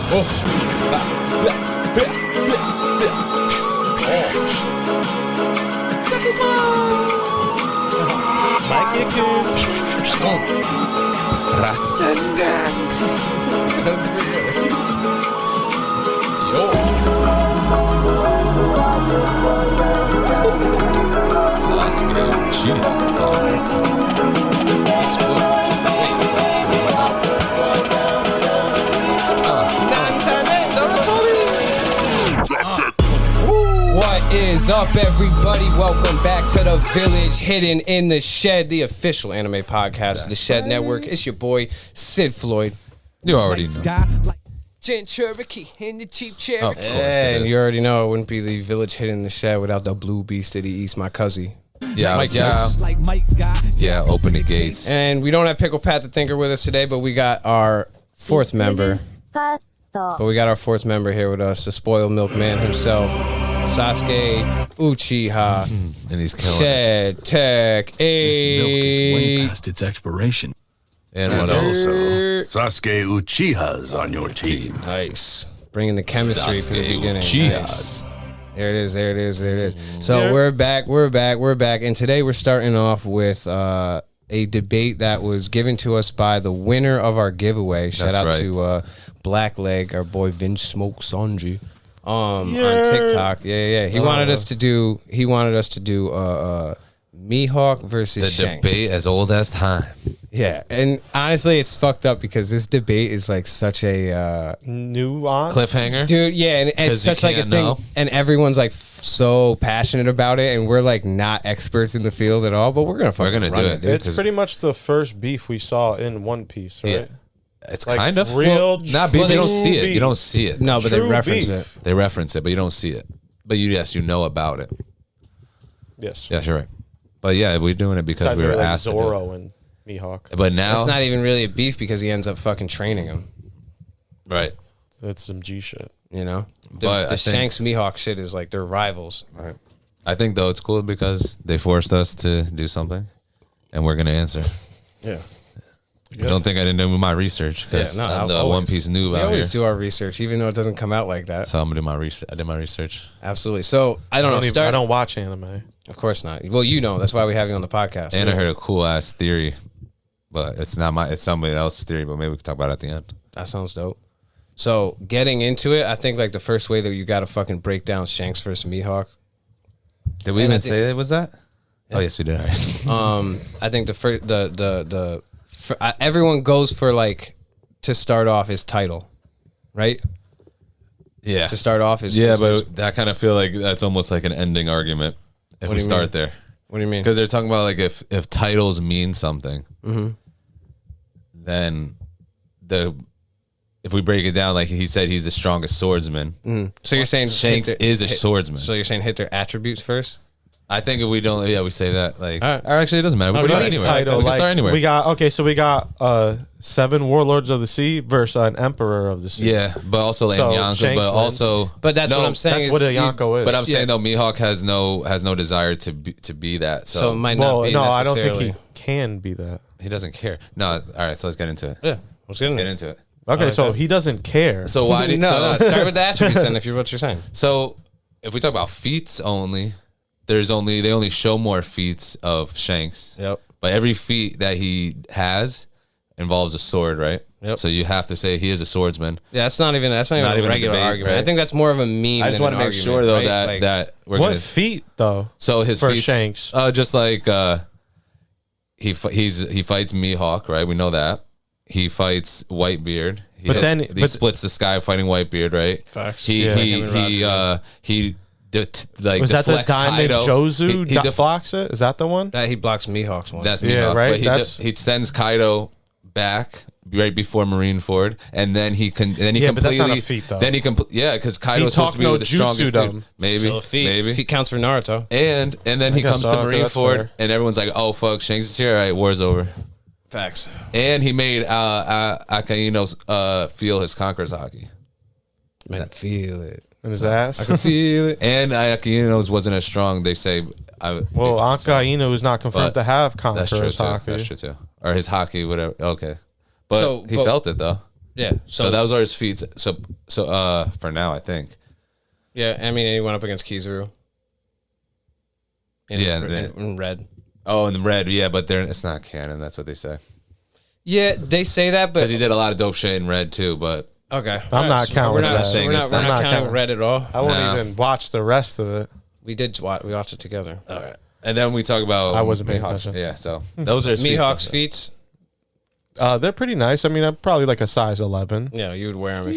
Rasengan. That's pretty good. Yo. Sasuke Uchiha's on your team. What is up, everybody? Welcome back to the Village Hidden in the Shed, the official anime podcast of the Shed Network. It's your boy, Sid Floyd. You already know. Jen Cherokee in the cheap chair. Of course And you already know it wouldn't be the Village Hidden in the Shed without the blue beast of the East, my cousin. Yeah, open the gates. And we don't have Pickle Pat the Thinker with us today, but we got our fourth member. Here with us, the spoiled milkman himself, Sasuke Uchiha. And he's killing Shed Tech 8. This milk is way past its expiration. And what else? Also, Sasuke Uchiha's on your team. Nice. Bringing the chemistry from the beginning. Uchihas. Nice. There it is. So we're back. And today we're starting off with a debate that was given to us by the winner of our giveaway. Shout out to Blackleg, our boy Vince Smoke Sanji. On TikTok. Yeah. He wanted us to do Mihawk versus Shanks. The debate as old as time. Yeah, and honestly, it's fucked up because this debate is like such a nuance cliffhanger, dude. Yeah, and it's such like a thing, and everyone's like so passionate about it, and we're like not experts in the field at all. But we're gonna do it. Dude, it's pretty much the first beef we saw in One Piece, right? Yeah. It's like kind of real. Not beef. You don't see it. You don't see it. No, but they reference beef. it. They reference it, but you don't see it. But you know about it. Yes. Yes, you're right. But yeah, we're doing it because Besides we were like asked Zoro and Mihawk. But now it's not even really a beef because he ends up fucking training him. Right. That's some G shit. You know, But the Shanks Mihawk shit is like they're rivals. Right. I think though it's cool because they forced us to do something, and we're gonna answer. Yeah. I don't think I didn't do my research because I'm the One Piece noob out here. We always do our research, even though it doesn't come out like that. So I'm gonna do my research. I did my research. Absolutely. So I don't know. I don't watch anime. Of course not. Well, you know that's why we have you on the podcast. And I heard a cool ass theory, but it's not it's somebody else's theory. But maybe we can talk about it at the end. That sounds dope. So getting into it, I think like the first way that you got to fucking break down Shanks versus Mihawk. Did we even say it was that? Yeah. Oh yes, we did. All right. I think everyone goes for like to start off his title, right? Yeah. To start off is but I kind of feel like that's almost like an ending argument if we start there. What do you mean? Because they're talking about like if titles mean something, then if we break it down, like he said, he's the strongest swordsman. So you're saying Shanks is a swordsman. So you're saying hit their attributes first? I think if we don't, we say that. Like, all right. or actually, it doesn't matter. We can start anywhere. Title, we can start anywhere. We got 7 warlords of the sea versus an emperor of the sea. Yeah, but also like Yonko, Shanks but also, but that's what I'm saying. That's what a Yonko is. But I'm saying though, Mihawk has no desire to be that. So it might not be. No, I don't necessarily. think he can be that. He doesn't care. No, all right. So let's get into it. Yeah, let's get into it. Okay, so he doesn't care. So why did start with the attributes then? If you're what you're saying. So if we talk about feats only. They only show more feats of Shanks. Yep. But every feat that he has involves a sword, right? Yep. So you have to say he is a swordsman. Yeah, that's not even a regular debate, argument. right? I think that's more of a meme. I just want to make sure though that we're what feat though? So his for feats, Shanks, just like he fights Mihawk, right? We know that he fights Whitebeard. He splits the sky fighting Whitebeard, right? Facts. He was that the Diamond Kaido. Jozu blocks it? Is that the one? That he blocks Mihawk's one. That's Mihawk, right? But he sends Kaido back right before Marineford, and then he but that's not a feat, though. Then because Kaido's supposed to be the strongest dude. Maybe, still a feat. maybe feat counts for Naruto. And then he comes to Marineford, fair. and everyone's like, "Oh fuck, Shanks is here! All right, war's over." Facts. And he made Akainu feel his conqueror's hockey. Man, feel it. In his ass. I can feel it. And Akaino's wasn't as strong. They say. Akainu is not confirmed to have conqueror's hockey. That's true too. Or his hockey, whatever. Okay, but he felt it though. Yeah. So those are his feats. So for now, I think. Yeah, I mean, he went up against Kizaru. In red. Oh, in red, yeah, but it's not canon. That's what they say. Yeah, they say that, but because he did a lot of dope shit in red too. But okay, I'm not counting. We're not counting red at all. I won't even watch the rest of it. We watched it together. All right, and then we talk about I wasn't paying attention. Yeah, so those are his Mihawk's feats. They're pretty nice. I mean, I'm probably like a size 11. Yeah, you would wear them.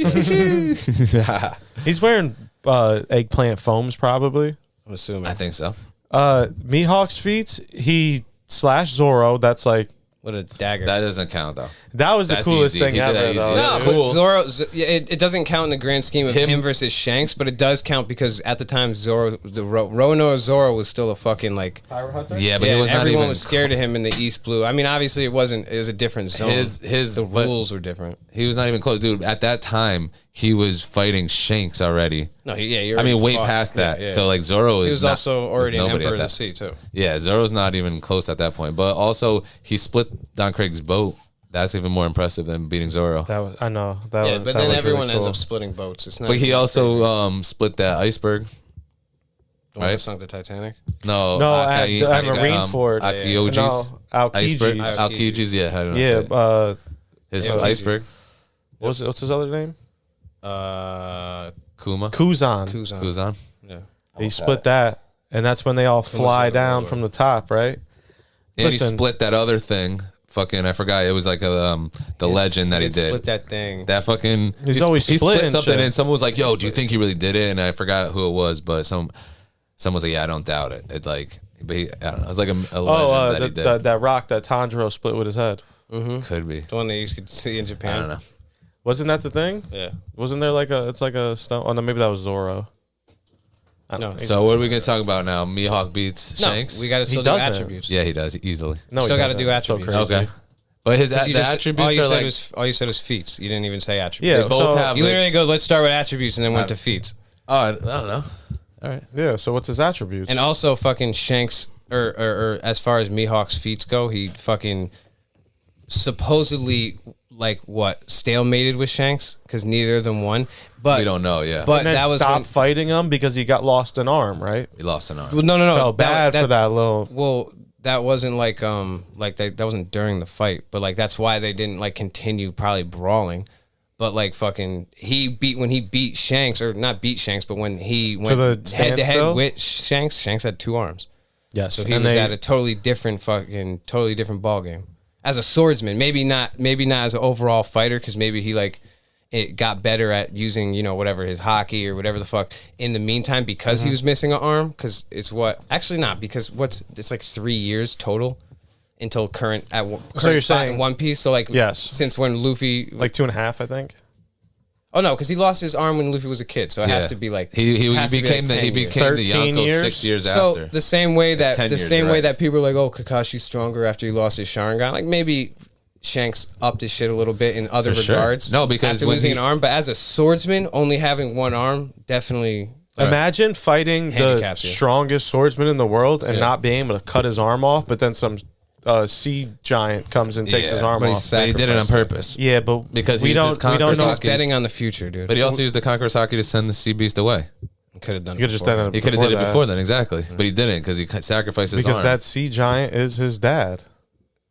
He's wearing eggplant foams, probably. I'm assuming. I think so. Mihawk's feats, he slashed Zoro. That's like with a dagger. That doesn't count though. That's the coolest easy. thing ever. Though. No, cool. Zoro. It doesn't count in the grand scheme of him versus Shanks, but it does count because at the time Roanoa Zoro was still a fucking like Pirate hunter? Yeah, but he was everyone not even was scared of him in the East Blue. I mean, obviously it wasn't. It was a different zone. The rules were different. He was not even close, dude. At that time, he was fighting Shanks already. No, way past that. Yeah. So like Zoro he was also already an Emperor of the Sea too. Yeah, Zoro's not even close at that point. But also he split Don Craig's boat. That's even more impressive than beating Zoro. I know. But then everyone ends up splitting boats. It's not. But he also split that iceberg. The one that sunk the Titanic. No, at Marineford. Akiyoji's Aokiji's. Aokiji's, yeah. How do I say it? His iceberg. What's his other name? Kuzan. Yeah. He split that, and that's when they all fly down from the top, right? And he split that other thing. Fucking, I forgot. It was like the legend that he did. Split that thing. That fucking. He's always he split something, shit. and someone was like, "Yo, do you think he really did it?" And I forgot who it was, but someone was like, "Yeah, I don't doubt it." It like, but I don't know. It was like a legend that he did. That rock that Tanjiro split with his head. Mm-hmm. Could be the one that you could see in Japan. I don't know. Wasn't that the thing? Yeah. Wasn't there like it's like a stone? Oh no, maybe that was Zoro. No. So what are we gonna talk about now? Mihawk beats Shanks. We got to still do attributes. Yeah, he does easily. No, still got to do attributes. Okay. But his attributes are like all you said was feats. You didn't even say attributes. Yeah, they both have. You literally go, let's start with attributes, and then went to feats. Oh, I don't know. All right. Yeah. So what's his attributes? And also, fucking Shanks, or as far as Mihawk's feats go, he fucking supposedly stalemated with Shanks because neither of them won. But we don't know. Yeah. But that was stopped fighting him because he got lost an arm, right? He lost an arm. Well, no. Felt bad for that little. Well, that wasn't that wasn't during the fight, but like that's why they didn't continue probably brawling. But when he beat Shanks, or not beat Shanks, but when he went head to head with Shanks had 2 arms. Yes, so he was at a totally different ball game as a swordsman. Maybe not as an overall fighter, because maybe he it got better at using, whatever, his hockey or whatever the fuck in the meantime, because he was missing an arm. Because it's it's like 3 years total until current so you're saying in One Piece. So yes, since when Luffy 2.5, I think. Oh no, because he lost his arm when Luffy was a kid, so it has to be he became the Yonko 6 years after. So the same way that people are like, oh, Kakashi's stronger after he lost his Sharingan, maybe Shanks upped his shit a little bit in other regards. Sure. No, because after losing an arm, but as a swordsman, only having one arm definitely. Imagine fighting the strongest swordsman in the world and not being able to cut his arm off, but then some sea giant comes and takes his arm off. But he did it on purpose. Yeah, but because we don't know. He's betting on the future, dude. But he also used the Conqueror's Haki to send the sea beast away. Could have done. He could have done it. He could have did it before then, exactly. But he didn't because he sacrificed his arm. Because that sea giant is his dad.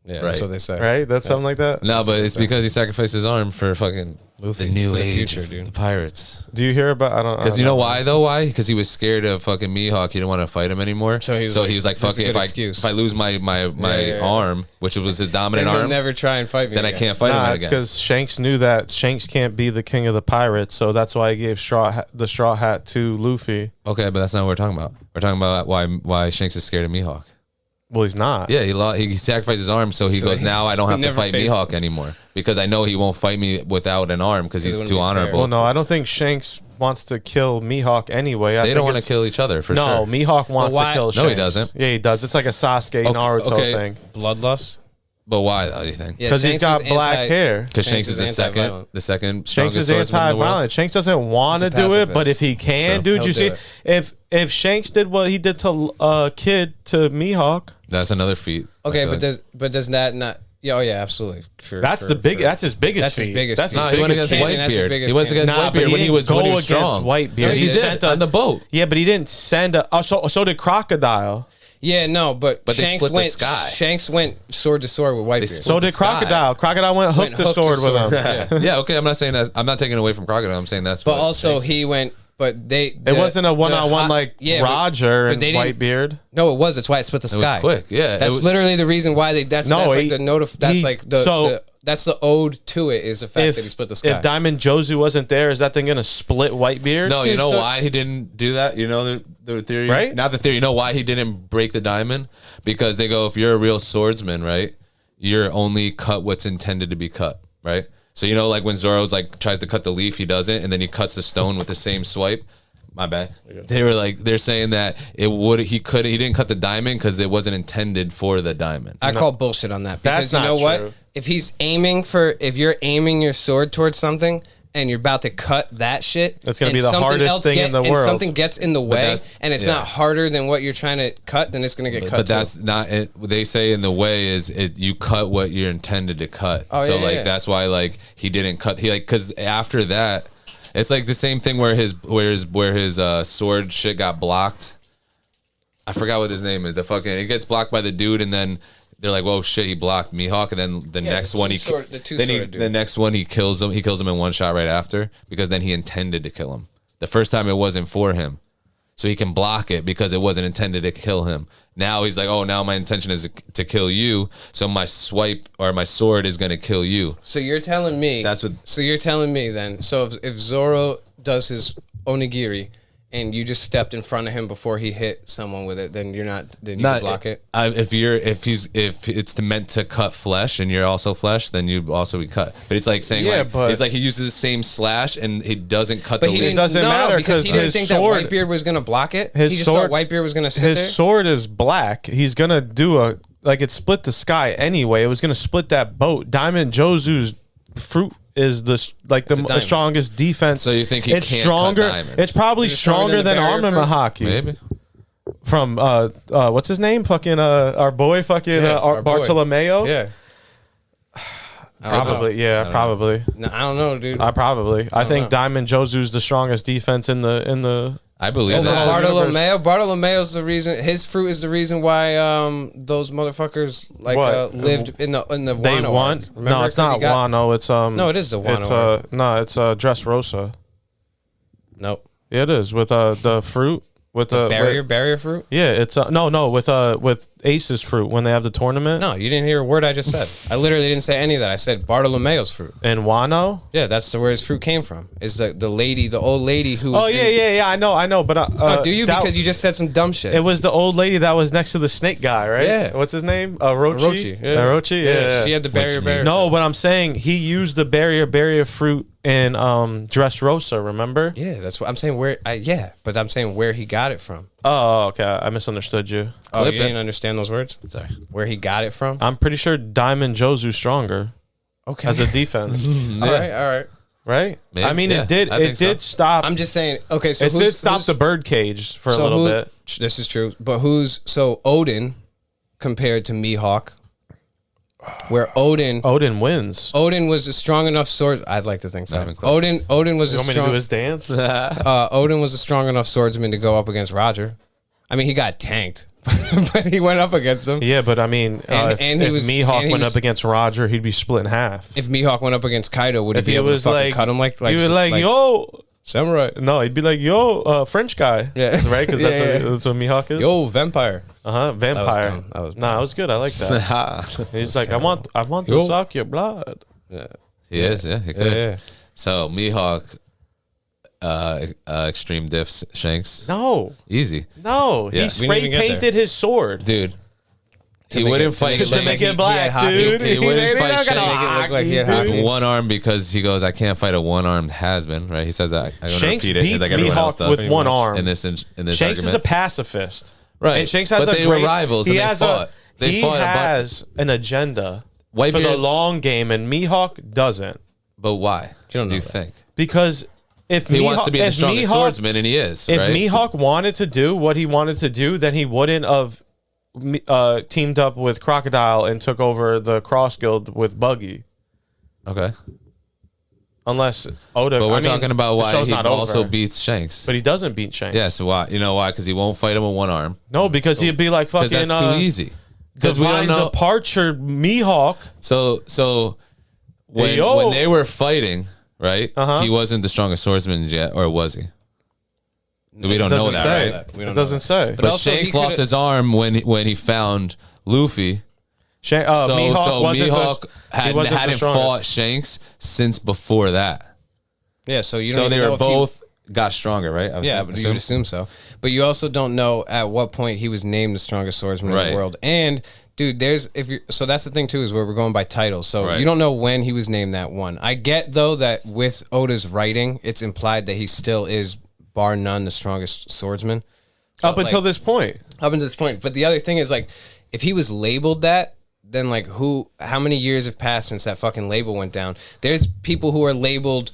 Yeah, that's what they say. Right? That's something like that? No, but it's because he sacrificed his arm for fucking Luffy, the new age future, of dude. the pirates. Do you hear about... Because you know why, though? Why? Because he was scared of fucking Mihawk. He didn't want to fight him anymore. So he was like, fuck it. If I lose my arm, which was his dominant arm... never try and fight me then again. I can't fight him again. It's because Shanks knew that Shanks can't be the king of the pirates, so that's why he gave the straw hat to Luffy. Okay, but that's not what we're talking about. We're talking about why Shanks is scared of Mihawk. Well, he's not. Yeah, he sacrificed his arm, so he goes, now I don't have to fight Mihawk anymore. Because I know he won't fight me without an arm because he's too honorable. Well, no, I don't think Shanks wants to kill Mihawk anyway. They don't want to kill each other, for sure. No, Mihawk wants to kill Shanks. No, he doesn't. Yeah, he does. It's like a Sasuke Naruto thing. Bloodlust? But why, though, you think? Because he's got black hair. Because Shanks is the second Shanks is anti-violent. Shanks doesn't want to do it, but if he can, dude, you see, if Shanks did what he did to Kid to Mihawk, that's another feat. Okay, but does that not? Yeah, oh yeah, absolutely. That's his biggest That's feat. his biggest. That's feat. No, he went against Whitebeard. He went against Whitebeard when he was strong. Whitebeard. He did on the boat. Yeah, but he didn't send a. Oh, so did Crocodile. Yeah, no, but they Shanks split the went. sky. Shanks went sword to sword with Whitebeard. So did Crocodile. Crocodile went hook to sword with him. Yeah, okay. I'm not saying that. I'm not taking away from Crocodile. I'm saying that's. But also Shanks, he went. But it wasn't a one-on-one like Roger and Whitebeard. No, it was. That's why it split the sky. It was quick. Yeah, that's literally the reason why they. That's like the that's the ode to it is the fact that he split the sky. If Diamond Jozu wasn't there, is that thing gonna split Whitebeard? No, you know why he didn't do that? You know the theory, right? Not the theory. You know why he didn't break the diamond? Because they go, if you're a real swordsman, right, you're only cut what's intended to be cut, right? So you know, like when Zoro's like tries to cut the leaf, he doesn't, and then he cuts the stone with the same swipe. My bad. They're saying that he didn't cut the diamond because it wasn't intended for the diamond. I call bullshit on that because you know what? If you're aiming your sword towards something and you're about to cut that shit, that's gonna be the hardest thing in the world. And something gets in the way, and it's not harder than what you're trying to cut, then it's gonna get cut. But that's not it. What they say in the way is you cut what you're intended to cut. That's why like he didn't cut. Because after that. It's like the same thing where his sword shit got blocked. I forgot what his name is. It gets blocked by the dude, and then they're like, "Whoa, shit, he blocked Mihawk." And then the next one the next one he kills him. He kills him in one shot right after because then he intended to kill him. The first time it wasn't for him, so he can block it because it wasn't intended to kill him. Now he's like, "Oh, now my intention is to kill you, so my swipe or my sword is gonna kill you." So you're telling me So you're telling me then. So if Zoro does his onigiri and you just stepped in front of him before he hit someone with it, then you can block it. If it's meant to cut flesh and you're also flesh, then you also be cut. But it's like saying it's like he uses the same slash and it doesn't cut. But it doesn't matter because he didn't think that Whitebeard was gonna block it. He just thought Whitebeard was gonna sit there. His sword is black. He's gonna do it split the sky anyway. It was gonna split that boat. Diamond Jozu's fruit is the strongest defense. So you think he can't stronger? Cut diamond? It's probably stronger than Armor Mihawk. Maybe. From what's his name? Fucking our boy, fucking Bartolomeo. Yeah. Probably. Probably. No, I don't know, dude. I think Diamond Jozu's the strongest defense in the. I believe that. Bartolomeo's the reason. His fruit is the reason why those motherfuckers lived in the Wano. They won. No, it's not Wano. It's No, it is the Wano. It's Dressrosa. Nope. Yeah, it is with the fruit. With the barrier fruit? Yeah, it's with Ace's fruit when they have the tournament. No, you didn't hear a word I just said. I literally didn't say any of that. I said Bartolomeo's fruit. And Wano? Yeah, that's where his fruit came from. Is the old lady who was I know, but do you? Because you just said some dumb shit. It was the old lady that was next to the snake guy, right? Yeah. What's his name? Orochi. Orochi, yeah. She had the barrier. No, but I'm saying he used the barrier fruit in Dressrosa, remember? Yeah, that's what I'm saying. But I'm saying where he got it from. Oh, okay. I misunderstood you. Oh, you didn't understand those words? Sorry. Where he got it from? I'm pretty sure Diamond Jozu's stronger. Okay. As a defense. All right. Right? Maybe, I mean, it did stop. I'm just saying, okay, so it did stop the bird cage for a little bit. This is true. But Odin compared to Mihawk? Where Odin wins. Odin was a strong enough sword. I'd like to think so. Odin was a strong. You want me to do his dance? Odin was a strong enough swordsman to go up against Roger. I mean, he got tanked, but he went up against him. Yeah, but I mean, if Mihawk went up against Roger, he'd be split in half. If Mihawk went up against Kaido, would he be able to fucking cut him like? He was like, yo, samurai. No, he'd be like, yo, French guy. Yeah, right. Because that's what Mihawk is. Yo, vampire. Vampire. That was good. I like that. He's like, terrible. I want to suck your blood. Yeah, he is. Yeah, he could. Yeah. So Mihawk, extreme diffs Shanks. No, easy. No, he spray painted his sword, dude. He wouldn't fight Shanks. To make it black, dude. He wouldn't fight Shanks with one arm because he goes, I can't fight a one-armed has-been, right? He says that. Shanks beats Mihawk with one arm. In this Shanks argument. is a pacifist. Right. And Shanks has but they were rivals and they fought. He has an agenda for the long game, and Mihawk doesn't. But why? Do you think? Because if he wants to be the strongest swordsman, and he is. If Mihawk wanted to do what he wanted to do, then he wouldn't have teamed up with Crocodile and took over the Cross Guild with Buggy. Okay. Unless Oda. But we're talking about why he also over. Beats Shanks. But he doesn't beat Shanks. Yes, why? You know why? Because he won't fight him with one arm. No, because he'd be like fucking. Because that's too easy. Because we don't know. Departure Mihawk. So when they were fighting, right? He wasn't the strongest swordsman yet, or was he? We don't know that, right? It doesn't say. But Shanks lost his arm when he found Luffy. Mihawk hadn't fought Shanks since before that. Yeah, so they were both got stronger, right? Yeah, but you would assume so. But you also don't know at what point he was named the strongest swordsman in the world. And dude, that's the thing too, is where we're going by titles. So you don't know when he was named that one. I get though that with Oda's writing, it's implied that he still is, bar none, the strongest swordsman. So, up until this point. Up until this point. But the other thing is, like, if he was labeled that, then like how many years have passed since that fucking label went down? There's people who are labeled,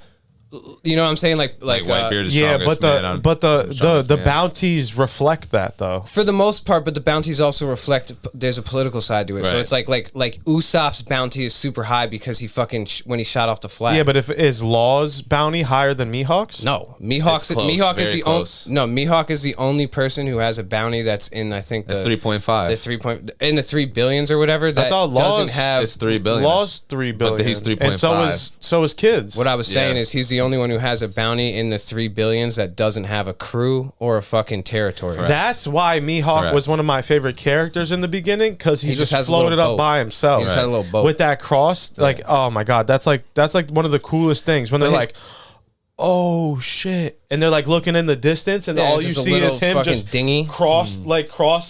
you know what I'm saying? Like Whitebeard is but the bounties reflect that though. For the most part, but the bounties also reflect there's a political side to it. Right. So it's like Usopp's bounty is super high because he fucking when he shot off the flag. Yeah, but is Law's bounty higher than Mihawk's? No, Mihawk is the only person who has a bounty that's in, I think, that's 3.5. In the 3 billions or whatever. That doesn't have. It's 3 billion. Law's 3 billion. But he's 3.5. And so is Kids. What I was saying is he's the only one who has a bounty in the 3 billions that doesn't have a crew or a fucking territory. Correct. That's why Mihawk was one of my favorite characters in the beginning, because he just floated up by himself. He just had a little boat with that cross. Like, oh my god, that's like one of the coolest things when they're like, oh shit, and they're like looking in the distance, and all you see is him just dinghy cross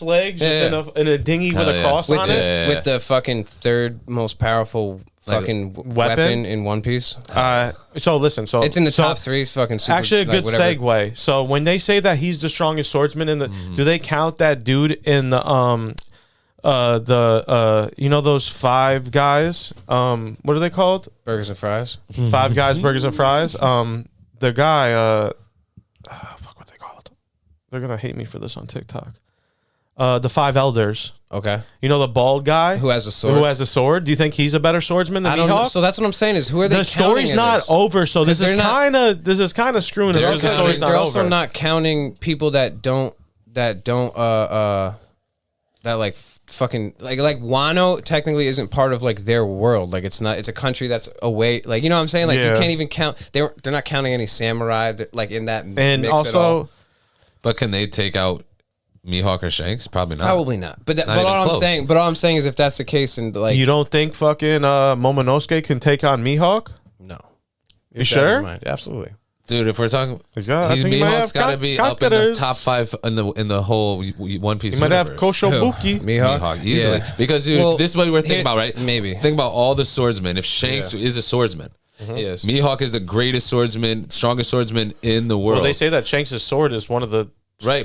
legs, just in a dinghy with a cross on it, with the fucking third most powerful fucking weapon in One Piece. So listen, it's in the top 3. Fucking super, actually a good segue. So when they say that he's the strongest swordsman in the, do they count that dude in the you know those 5 guys? What are they called? Burgers and fries. 5 guys, burgers and fries. The guy, fuck, what they called? They're gonna hate me for this on TikTok. The 5 elders. Okay. You know the bald guy who has a sword? Do you think he's a better swordsman than Mihawk? So that's what I'm saying, is who are they? The story's not over, so this is kind of screwing us. The story's not over. They're also not counting people that like fucking like Wano technically isn't part of like their world. Like it's a country that's away. Like, you know what I'm saying? Like you can't even count. They're not counting any samurai like in that and mix also at all. But can they take out Mihawk or Shanks? Probably not. Probably not. But all I'm saying is, if that's the case, and like, you don't think fucking Momonosuke can take on Mihawk? No. You sure? Absolutely. Dude, if we're talking, Mihawk's got to be up in the top 5 in the whole One Piece. He might have Koshobuki. Mihawk easily, because dude, this is what we're thinking about, right? Maybe think about all the swordsmen. If Shanks is a swordsman, yes, Mihawk is the greatest swordsman, strongest swordsman in the world. Well, they say that Shanks' sword is one of the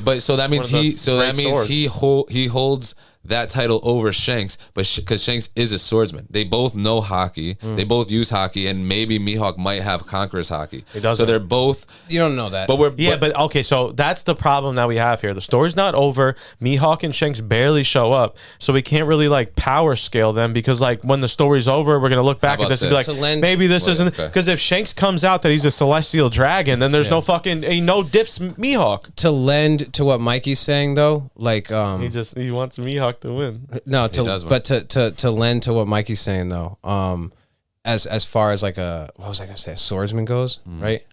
but so that means he holds that title over Shanks, but because Shanks is a swordsman. They both know hockey. They both use hockey, and maybe Mihawk might have Conqueror's hockey. He doesn't. So they're both. You don't know that. But okay, so that's the problem that we have here. The story's not over. Mihawk and Shanks barely show up, so we can't really like power scale them, because like when the story's over, we're gonna look back at this and be like, maybe this isn't, because if Shanks comes out that he's a celestial dragon, then there's no fucking no dips Mihawk. To lend to what Mikey's saying though, like he wants Mihawk to win. No, to lend to what Mikey's saying though, as far as like a swordsman goes, right?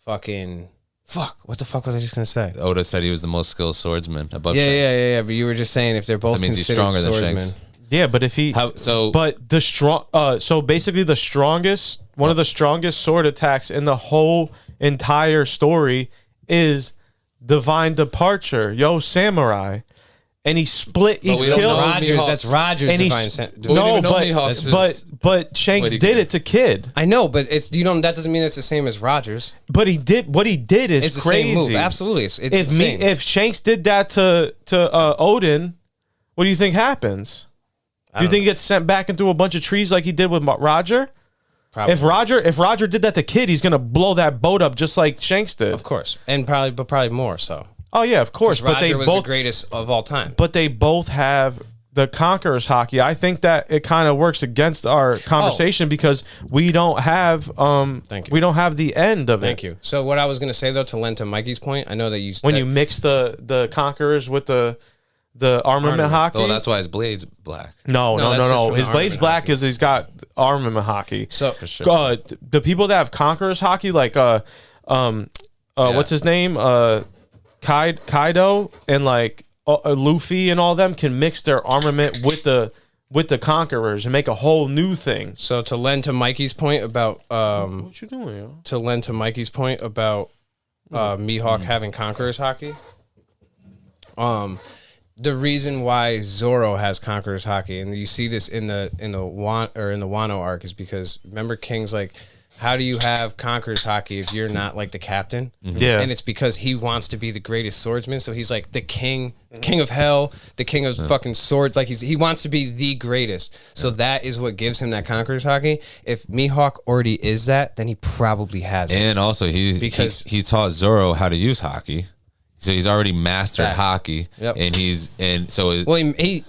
Fucking fuck. What the fuck was I just gonna say? Oda said he was the most skilled swordsman above Shanks. Yeah. But you were just saying if they're both means considered he's stronger swordsmen. than Shanks. Yeah, but if he but the strong so basically the strongest one of the strongest sword attacks in the whole entire story is Divine Departure, Samurai. And he split. He killed Rogers. That's Rogers. And but Shanks did it to Kid. I know, but it's that doesn't mean it's the same as Rogers. But what he did is it's crazy. The same move. Absolutely, it's if Shanks did that to Odin, what do you think happens? Do you think he gets sent back into a bunch of trees like he did with Roger? Probably. If Roger did that to Kid, he's gonna blow that boat up just like Shanks did. Of course, and probably more so. Oh yeah, of course. But Roger was the greatest of all time. But they both have the Conqueror's hockey. I think that it kind of works against our conversation because we don't have we don't have the end of it. Thank you. So what I was going to say though, to lend to Mikey's point, I know that you mix the Conquerors with the armament hockey. Oh, that's why his blade's black. No. His blade's black because he's got armament hockey. So for sure. The people that have Conqueror's hockey, like what's his name, Kaido and like Luffy and all them can mix their armament with the Conquerors and make a whole new thing. So to lend to Mikey's point about what you doing, yo? To lend to Mikey's point about Mihawk having Conqueror's hockey. The reason why Zoro has Conqueror's hockey, and you see this in the Wano arc, is because remember King's like, how do you have Conqueror's hockey if you're not like the captain? Mm-hmm. Yeah. And it's because he wants to be the greatest swordsman. So he's like the king of hell, the king of fucking swords. Like he wants to be the greatest. So that is what gives him that Conqueror's hockey. If Mihawk already is that, then he probably has it. And also he taught Zoro how to use hockey. So he's already mastered hockey. Yep. And so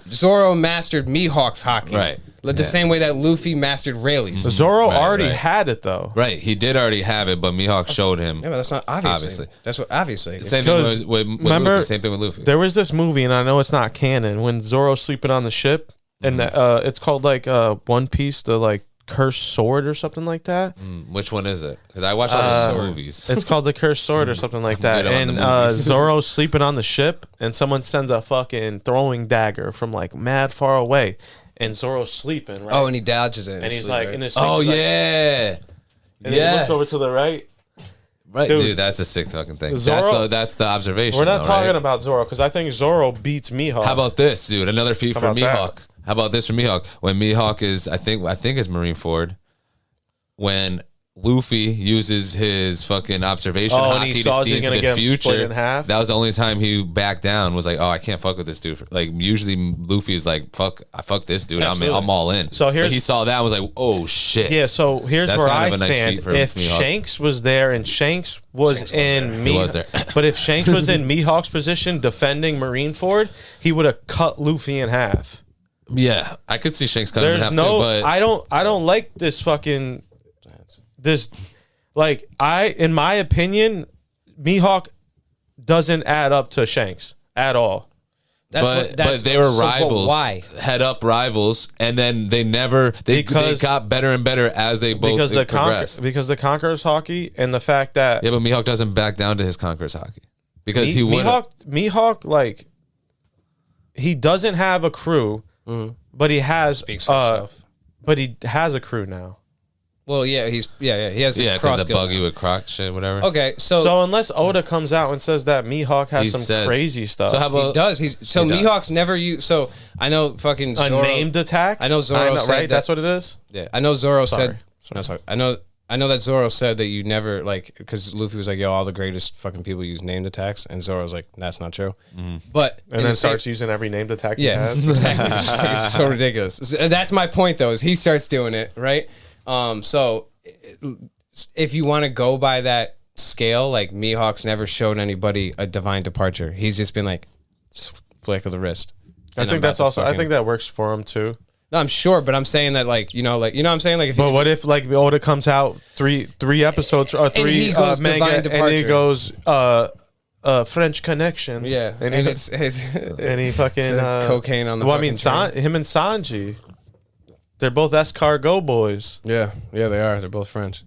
Zoro mastered Mihawk's hockey. Right. The same way that Luffy mastered Rayleigh's. Zoro already had it though. Right, he did already have it, but Mihawk showed him. Yeah, but that's not obviously. That's what obviously. Same thing with Luffy. Same thing with Luffy. There was this movie, and I know it's not canon, when Zoro's sleeping on the ship, and it's called like One Piece, the like Cursed Sword or something like that. Which one is it? Because I watched all the movies. It's called the Cursed Sword or something like that. And Zoro's sleeping on the ship, and someone sends a fucking throwing dagger from like mad far away. And Zoro's sleeping, right? Oh, and he dodges it. And he's like, in his sleep, oh, yeah. And then he looks over to the right. Right, dude, that's a sick fucking thing. Zoro, that's the observation. We're not talking about Zoro, because I think Zoro beats Mihawk. How about this, dude? Another feat for Mihawk. How about this for Mihawk? When Mihawk is, I think it's Marineford, when Luffy uses his fucking observation hockey to see into the future. That was the only time he backed down. Was like, oh, I can't fuck with this dude. Like usually Luffy is like, fuck this dude. I'm all in. So he saw that and was like, oh shit. Yeah. So here's where I stand. If Shanks was there and Shanks was in Mihawk, but if Shanks was in Mihawk's position defending Marineford, he would have cut Luffy in half. Yeah, I could see Shanks cutting him in half too. But I don't like this fucking. In my opinion, Mihawk doesn't add up to Shanks at all. But they were rivals. Why? Head up rivals, and then they got better and better as they both progressed. Because the Conqueror's hockey and the fact that but Mihawk doesn't back down to his Conqueror's hockey because Mihawk like he doesn't have a crew, but he has but he has a crew now. Well, yeah, he has because the buggy with Croc shit, whatever. Okay, so unless Oda comes out and says that Mihawk has crazy stuff, so how about he does? Mihawk's never used. So I know fucking Zoro, named attack. I know Zoro said right. That's what it is. Yeah, I know Zoro said. No, sorry. I know that Zoro said that you never because Luffy was like, yo, all the greatest fucking people use named attacks, and Zoro's like, that's not true. But and then starts using every named attack. Yeah, exactly. It's so ridiculous. That's my point though. Is he starts doing it right. So if you want to go by that scale, like Mihawk's never showed anybody a divine departure. He's just been like flick of the wrist. I think that's also. I think that works for him too. No, I'm sure, but I'm saying that you know what I'm saying? Like, what if like Oda comes out three episodes or three manga and he goes French Connection, and it's and he fucking cocaine on the. Well, I mean, him and Sanji. They're both escargot boys. Yeah, they are. They're both French.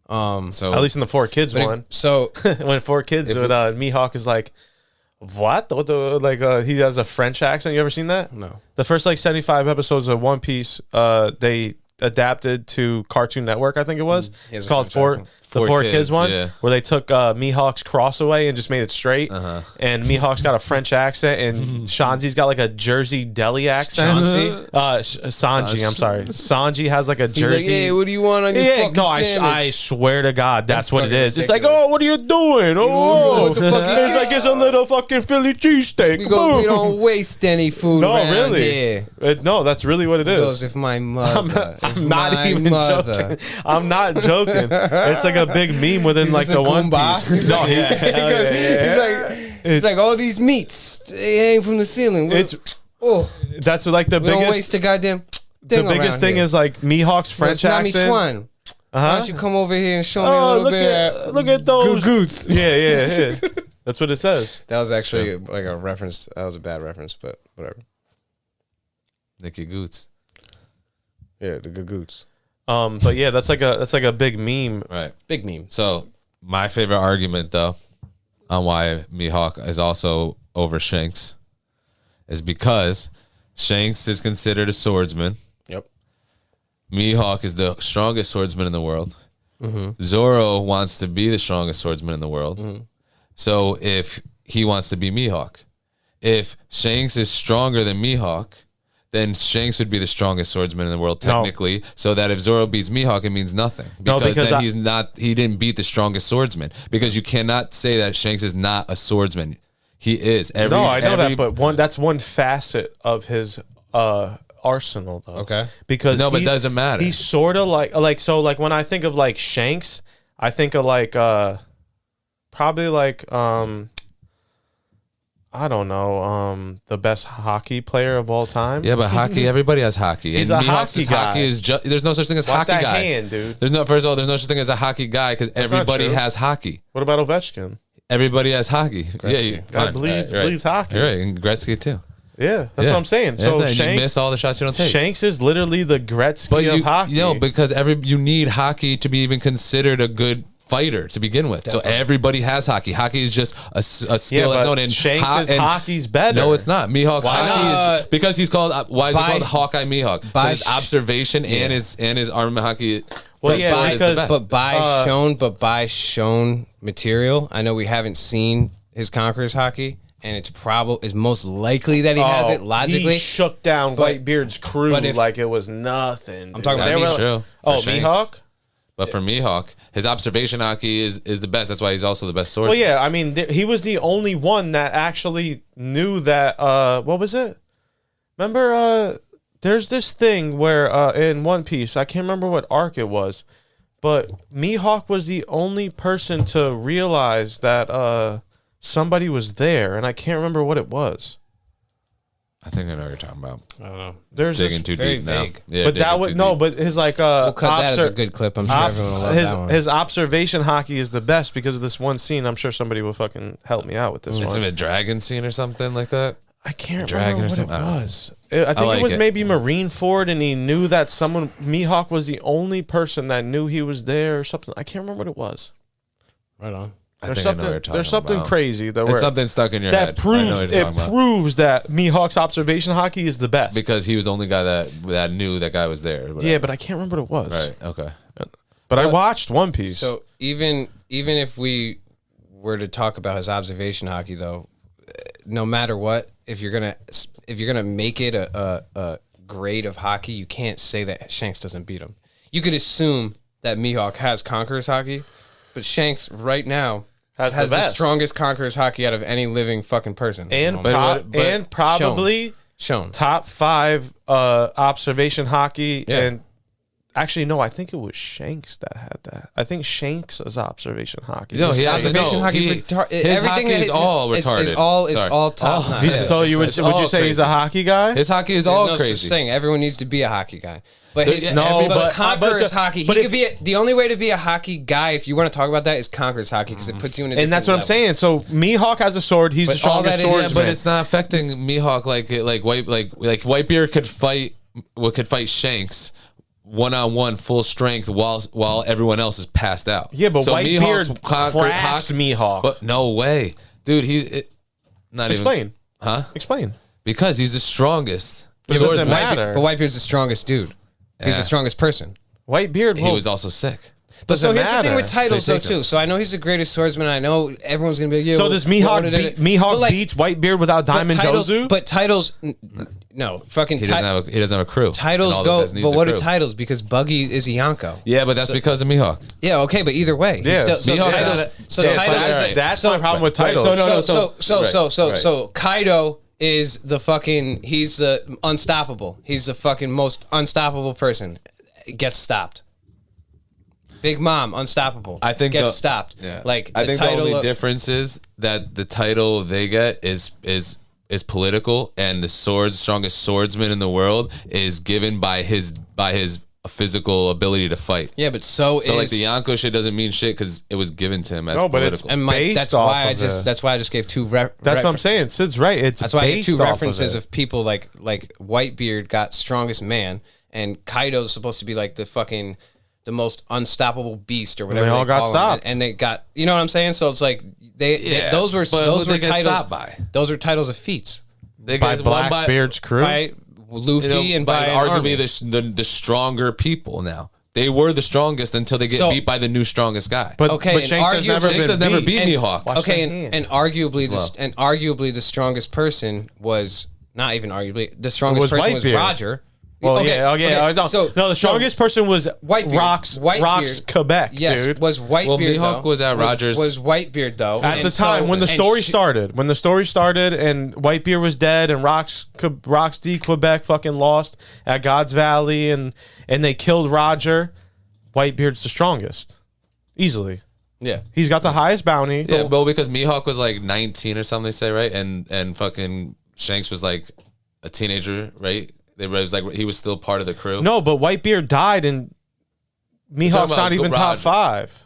So at least in the 4 Kids one. So when 4 Kids with Mihawk is like, what he has a French accent. You ever seen that? No. The first 75 episodes of One Piece, they adapted to Cartoon Network. I think it was. It's called the 4 Kids one, where they took Mihawk's cross away and just made it straight. And Mihawk's got a French accent, and Shanzi's got like a Jersey deli accent. Sanji, I'm sorry. Sanji has like a Jersey. He's like, hey, what do you want on your fucking sandwich? I swear to God, that's what it is. Ridiculous. It's like, oh, what are you doing? Oh, what the fuck? It's like, it's a little fucking Philly cheesesteak. We don't waste any food. No, around really. Here. No, that's really what it is. Goes, if my mother. I'm not even joking. I'm not joking. It's like a big meme within like the One Piece. No, yeah. It's like all these meats, they hang from the ceiling. That's like the we biggest. Don't waste the goddamn thing. The biggest thing is like Mihawk's French accent. Swan. Why don't you come over here and show me a little bit? Look at those goots. Yeah. That's what it says. That was actually like a reference. That was a bad reference, but whatever. Nicky Goots. Yeah, the goots. But yeah, that's like a big meme. Right. Big meme. So my favorite argument though on why Mihawk is also over Shanks is because Shanks is considered a swordsman. Yep. Mihawk is the strongest swordsman in the world. Mm-hmm. Zoro wants to be the strongest swordsman in the world. Mm-hmm. So if he wants to be Mihawk, if Shanks is stronger than Mihawk, then Shanks would be the strongest swordsman in the world technically. No. So that if Zoro beats Mihawk, it means nothing because then he didn't beat the strongest swordsman. Because you cannot say that Shanks is not a swordsman. He is. I know that, but that's one facet of his arsenal, though. Okay. Because but it doesn't matter. He's sort of like when I think of like Shanks, I think of like probably like I don't know, the best hockey player of all time. Yeah, but hockey, everybody has hockey. He's a hockey guy. There's no such thing as Watch hockey that guy. Hand, dude. First of all, there's no such thing as a hockey guy because everybody has hockey. What about Ovechkin? Everybody has hockey. Gretzky. Guy bleeds hockey. You're right, and Gretzky too. Yeah, that's what I'm saying. So Shanks, you miss all the shots you don't take. Shanks is literally the Gretzky of hockey. Because you need hockey to be even considered a good fighter to begin with. Definitely. So everybody has hockey. Hockey is just a skill that's known. And Shanks' hockey's better. No, it's not. Mihawk's hockey is because he's called. Why is he called Hawkeye Mihawk? Because his observation and his armament hockey. Well, yeah, because by shown material, I know we haven't seen his Conqueror's hockey. And it's most likely that he has it logically. He shook down Whitebeard's crew like it was nothing. I'm talking about Mihawk? But for Mihawk, his observation hockey is the best. That's why he's also the best swordsman. Well, yeah, I mean, he was the only one that actually knew that. What was it? Remember, there's this thing where in One Piece, I can't remember what arc it was, but Mihawk was the only person to realize that somebody was there, and I can't remember what it was. I think I know what you're talking about. I don't know. There's digging too deep now. Yeah, but that would but his like we'll cut that as a good clip. I'm sure everyone will love that one. His observation hockey is the best because of this one scene. I'm sure somebody will fucking help me out with this one. It's a dragon scene or something like that. I can't remember what it was. I think it was maybe Marineford, and he knew that Mihawk was the only person that knew he was there or something. I can't remember what it was. Right on. There's something crazy that it's something stuck in your head. Proves that Mihawk's observation hockey is the best because he was the only guy that knew that guy was there. Yeah, but I can't remember what it was. Right. Okay. But I watched One Piece. So even if we were to talk about his observation hockey, though, no matter what, if you're gonna make it a grade of hockey, you can't say that Shanks doesn't beat him. You could assume that Mihawk has Conqueror's hockey, but Shanks right now has the strongest Conqueror's hockey out of any living fucking person. And probably shown top 5 observation hockey. Yeah. And actually, no, I think it was Shanks that had that. I think Shanks is observation hockey. No, he observation hockey is retarded. Everything is all retarded. It's all top notch. So would you say he's a hockey guy? His hockey is all crazy. Such thing. Everyone needs to be a hockey guy. But Conqueror's hockey, he could be the only way to be a hockey guy, if you want to talk about that, is Conqueror's hockey because it puts you in a different that's what level. I'm saying. So Mihawk has a sword. He's the strongest swordsman. But it's not affecting Mihawk like Whitebeard could fight Shanks one-on-one full strength while everyone else is passed out. Yeah, but Whitebeard cracks Mihawk. But no way, dude. Explain. Explain. Because he's the strongest. It doesn't matter. But Whitebeard's the strongest dude. He's the strongest person. Whitebeard. He was also sick. But so here's the thing with titles, though, too. So I know he's the greatest swordsman. I know everyone's going to be like, yeah. So does Mihawk beats Whitebeard without Diamond Jozu? But titles, no. Fucking he doesn't have a crew. Titles go, but what are titles? Because Buggy is a Yonko. Yeah, but that's because of Mihawk. Yeah, okay, but either way. Yeah. That's my problem with titles. So Kaido is he's the unstoppable. He's the fucking most unstoppable person. Gets stopped. Big Mom, unstoppable. I think gets stopped. Yeah. Like I think the only difference is that the title they get is political, and the strongest swordsman in the world is given by his physical ability to fight. Yeah, but so like the Yonko shit doesn't mean shit because it was given to him as political. And that's why I just gave two. That's what I'm saying. Sid's right. That's why I gave two references of people like Whitebeard got strongest man, and Kaido's supposed to be like the most unstoppable beast or whatever. They all got stopped, and they got, you know what I'm saying. So it's like those were titles. Those were titles of feats. They by Blackbeard's crew, by Luffy, and by arguably the stronger people. Now they were the strongest until they get beat by the new strongest guy. But Shanks has never beat Mihawk. And arguably the strongest person was not even arguably the strongest person was Roger. Well, okay. So the strongest person was Whitebeard. Rocks Quebec, yes, dude. was Whitebeard. Well, Mihawk was at Rogers. Was Whitebeard though at the time when the story started? When the story started and Whitebeard was dead and Rocks D Quebec fucking lost at God's Valley and they killed Roger. Whitebeard's the strongest, easily. Yeah, he's got the highest bounty. Yeah, well, because Mihawk was like 19 or something. They say, right, and fucking Shanks was like a teenager, right? It was like he was still part of the crew. No, but Whitebeard died, and Mihawk's not even top 5.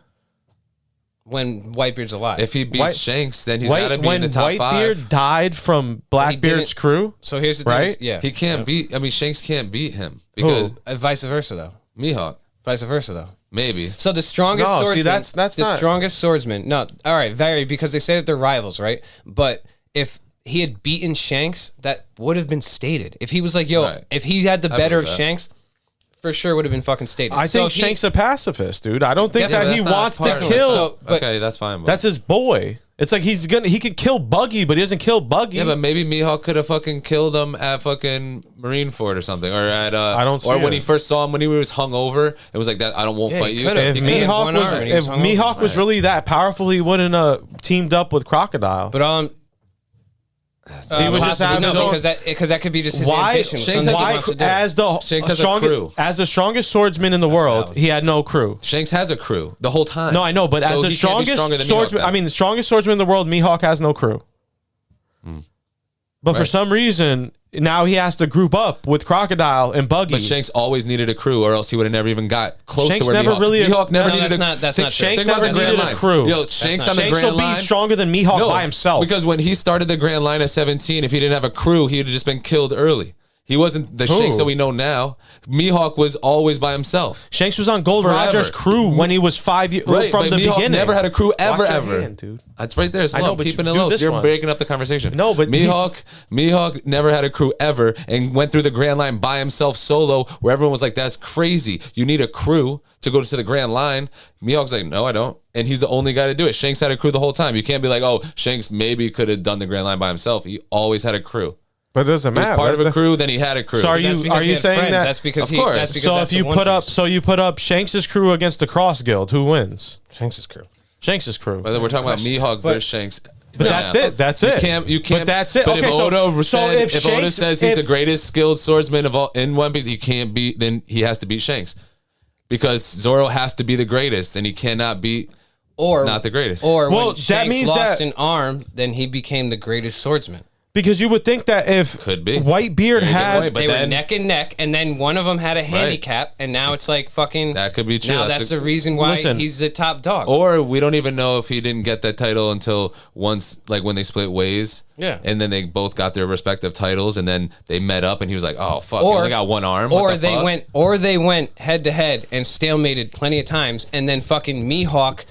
When Whitebeard's alive, if he beats Shanks, then he's got to be in the top 5. When Whitebeard died from Blackbeard's crew, so here's the thing, right? Yeah, he can't beat. I mean, Shanks can't beat him because vice versa though. Mihawk, vice versa though. Maybe. So the strongest swordsman. See, that's the not strongest swordsman. No, all right, because they say that they're rivals, right? But if he had beaten Shanks, that would have been stated. If he was like, if he had the better of Shanks, for sure would have been fucking stated. I think Shanks a pacifist, dude. I don't think that he wants to kill. Okay, that's fine. That's his boy. It's like he could kill Buggy, but he doesn't kill Buggy. Yeah, but maybe Mihawk could have fucking killed him at fucking Marineford or something, or at I don't see or when he first saw him when he was hungover, it was like that. I won't fight you. If Mihawk was really that powerful, he wouldn't have teamed up with Crocodile. But he would just have because that could be just his ambition. Shanks has the strongest swordsman in the world, he had no crew. Shanks has a crew the whole time. No, I know, but as the strongest swordsman, the strongest swordsman in the world, Mihawk has no crew. But for some reason, now he has to group up with Crocodile and Buggy. But Shanks always needed a crew, or else he would have never even got close to where Mihawk never needed Shanks never needed a crew. Yo, Shanks on the Grand Line will be stronger than Mihawk by himself. Because when he started the Grand Line at 17, if he didn't have a crew, he would have just been killed early. He wasn't the Shanks that we know now. Mihawk was always by himself. Shanks was on Gold Roger's crew when he was 5 years from the Mihawk beginning. Never had a crew ever. Hand, dude. That's right there. I know, but keeping it low. You're breaking up the conversation. No, but Mihawk never had a crew ever and went through the Grand Line by himself solo, where everyone was like, "That's crazy. You need a crew to go to the Grand Line." Mihawk's like, "No, I don't." And he's the only guy to do it. Shanks had a crew the whole time. You can't be like, "Oh, Shanks maybe could have done the Grand Line by himself." He always had a crew. But it doesn't matter. He was part of a crew, then he had a crew. So are you saying that? That's because of course. So if you put up Shanks' crew against the Cross Guild, who wins? Shanks' crew. Shanks' crew. But then we're talking about Mihawk versus Shanks. But that's it. That's it. You can't. But that's it. But okay, if Oda says he's the greatest skilled swordsman of all in One Piece, he can't beat. Then he has to beat Shanks, because Zoro has to be the greatest, and he cannot beat. Or not the greatest. Or when Shanks lost an arm, then he became the greatest swordsman. Because you would think that if Whitebeard has... They were neck and neck, and then one of them had a handicap, and now it's like fucking... That could be true. Now that's the reason why he's the top dog. Or we don't even know if he didn't get that title until once, like when they split ways. Yeah. And then they both got their respective titles, and then they met up, and he was like, "Oh fuck, I only got one arm." Or they went head to head and stalemated plenty of times, and then fucking Mihawk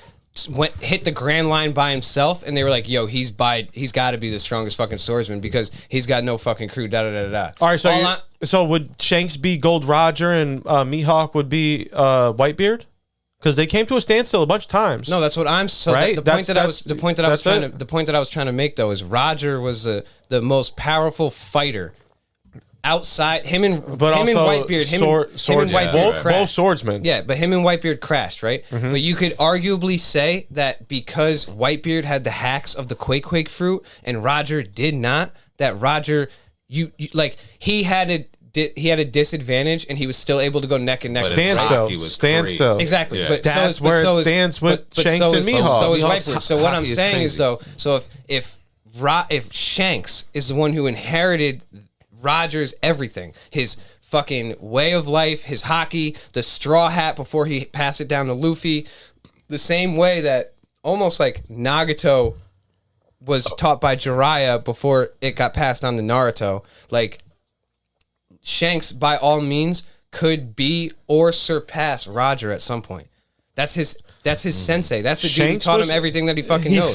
hit the Grand Line by himself, and they were like, "Yo, he's got to be the strongest fucking swordsman because he's got no fucking crew." Da da da da. All right, so would Shanks be Gold Roger and Mihawk would be Whitebeard? Because they came to a standstill a bunch of times. No, that's what I'm. So right? the point that I was trying to make though is Roger was the most powerful fighter. Outside him and Whitebeard, both swordsmen. Yeah, but him and Whitebeard crashed, right? Mm-hmm. But you could arguably say that because Whitebeard had the hacks of the Quake fruit and Roger did not, that Roger, he had a had a disadvantage, and he was still able to go neck and neck. Stand still. Exactly. Yeah. But that's where it stands with Shanks and Mihawk. So is Rifle. So what I'm saying is though, so if Shanks is the one who inherited Roger's everything, his fucking way of life, his hockey, the straw hat before he passed it down to Luffy, the same way that almost like Nagato was taught by Jiraiya before it got passed on to Naruto. Like, Shanks, by all means, could be or surpass Roger at some point. That's his sensei. That's the dude who taught him everything that he fucking knows.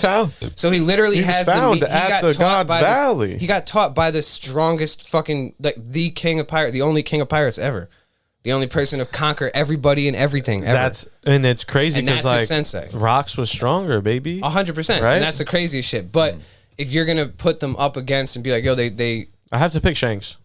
So he literally has he got taught by the strongest fucking, like, the king of pirates, the only king of pirates ever. The only person to conquer everybody and everything ever. And it's crazy because, like, sensei. Rocks was stronger, baby. 100%. Right? And that's the craziest shit. But if you're going to put them up against and be like, yo, they I have to pick Shanks.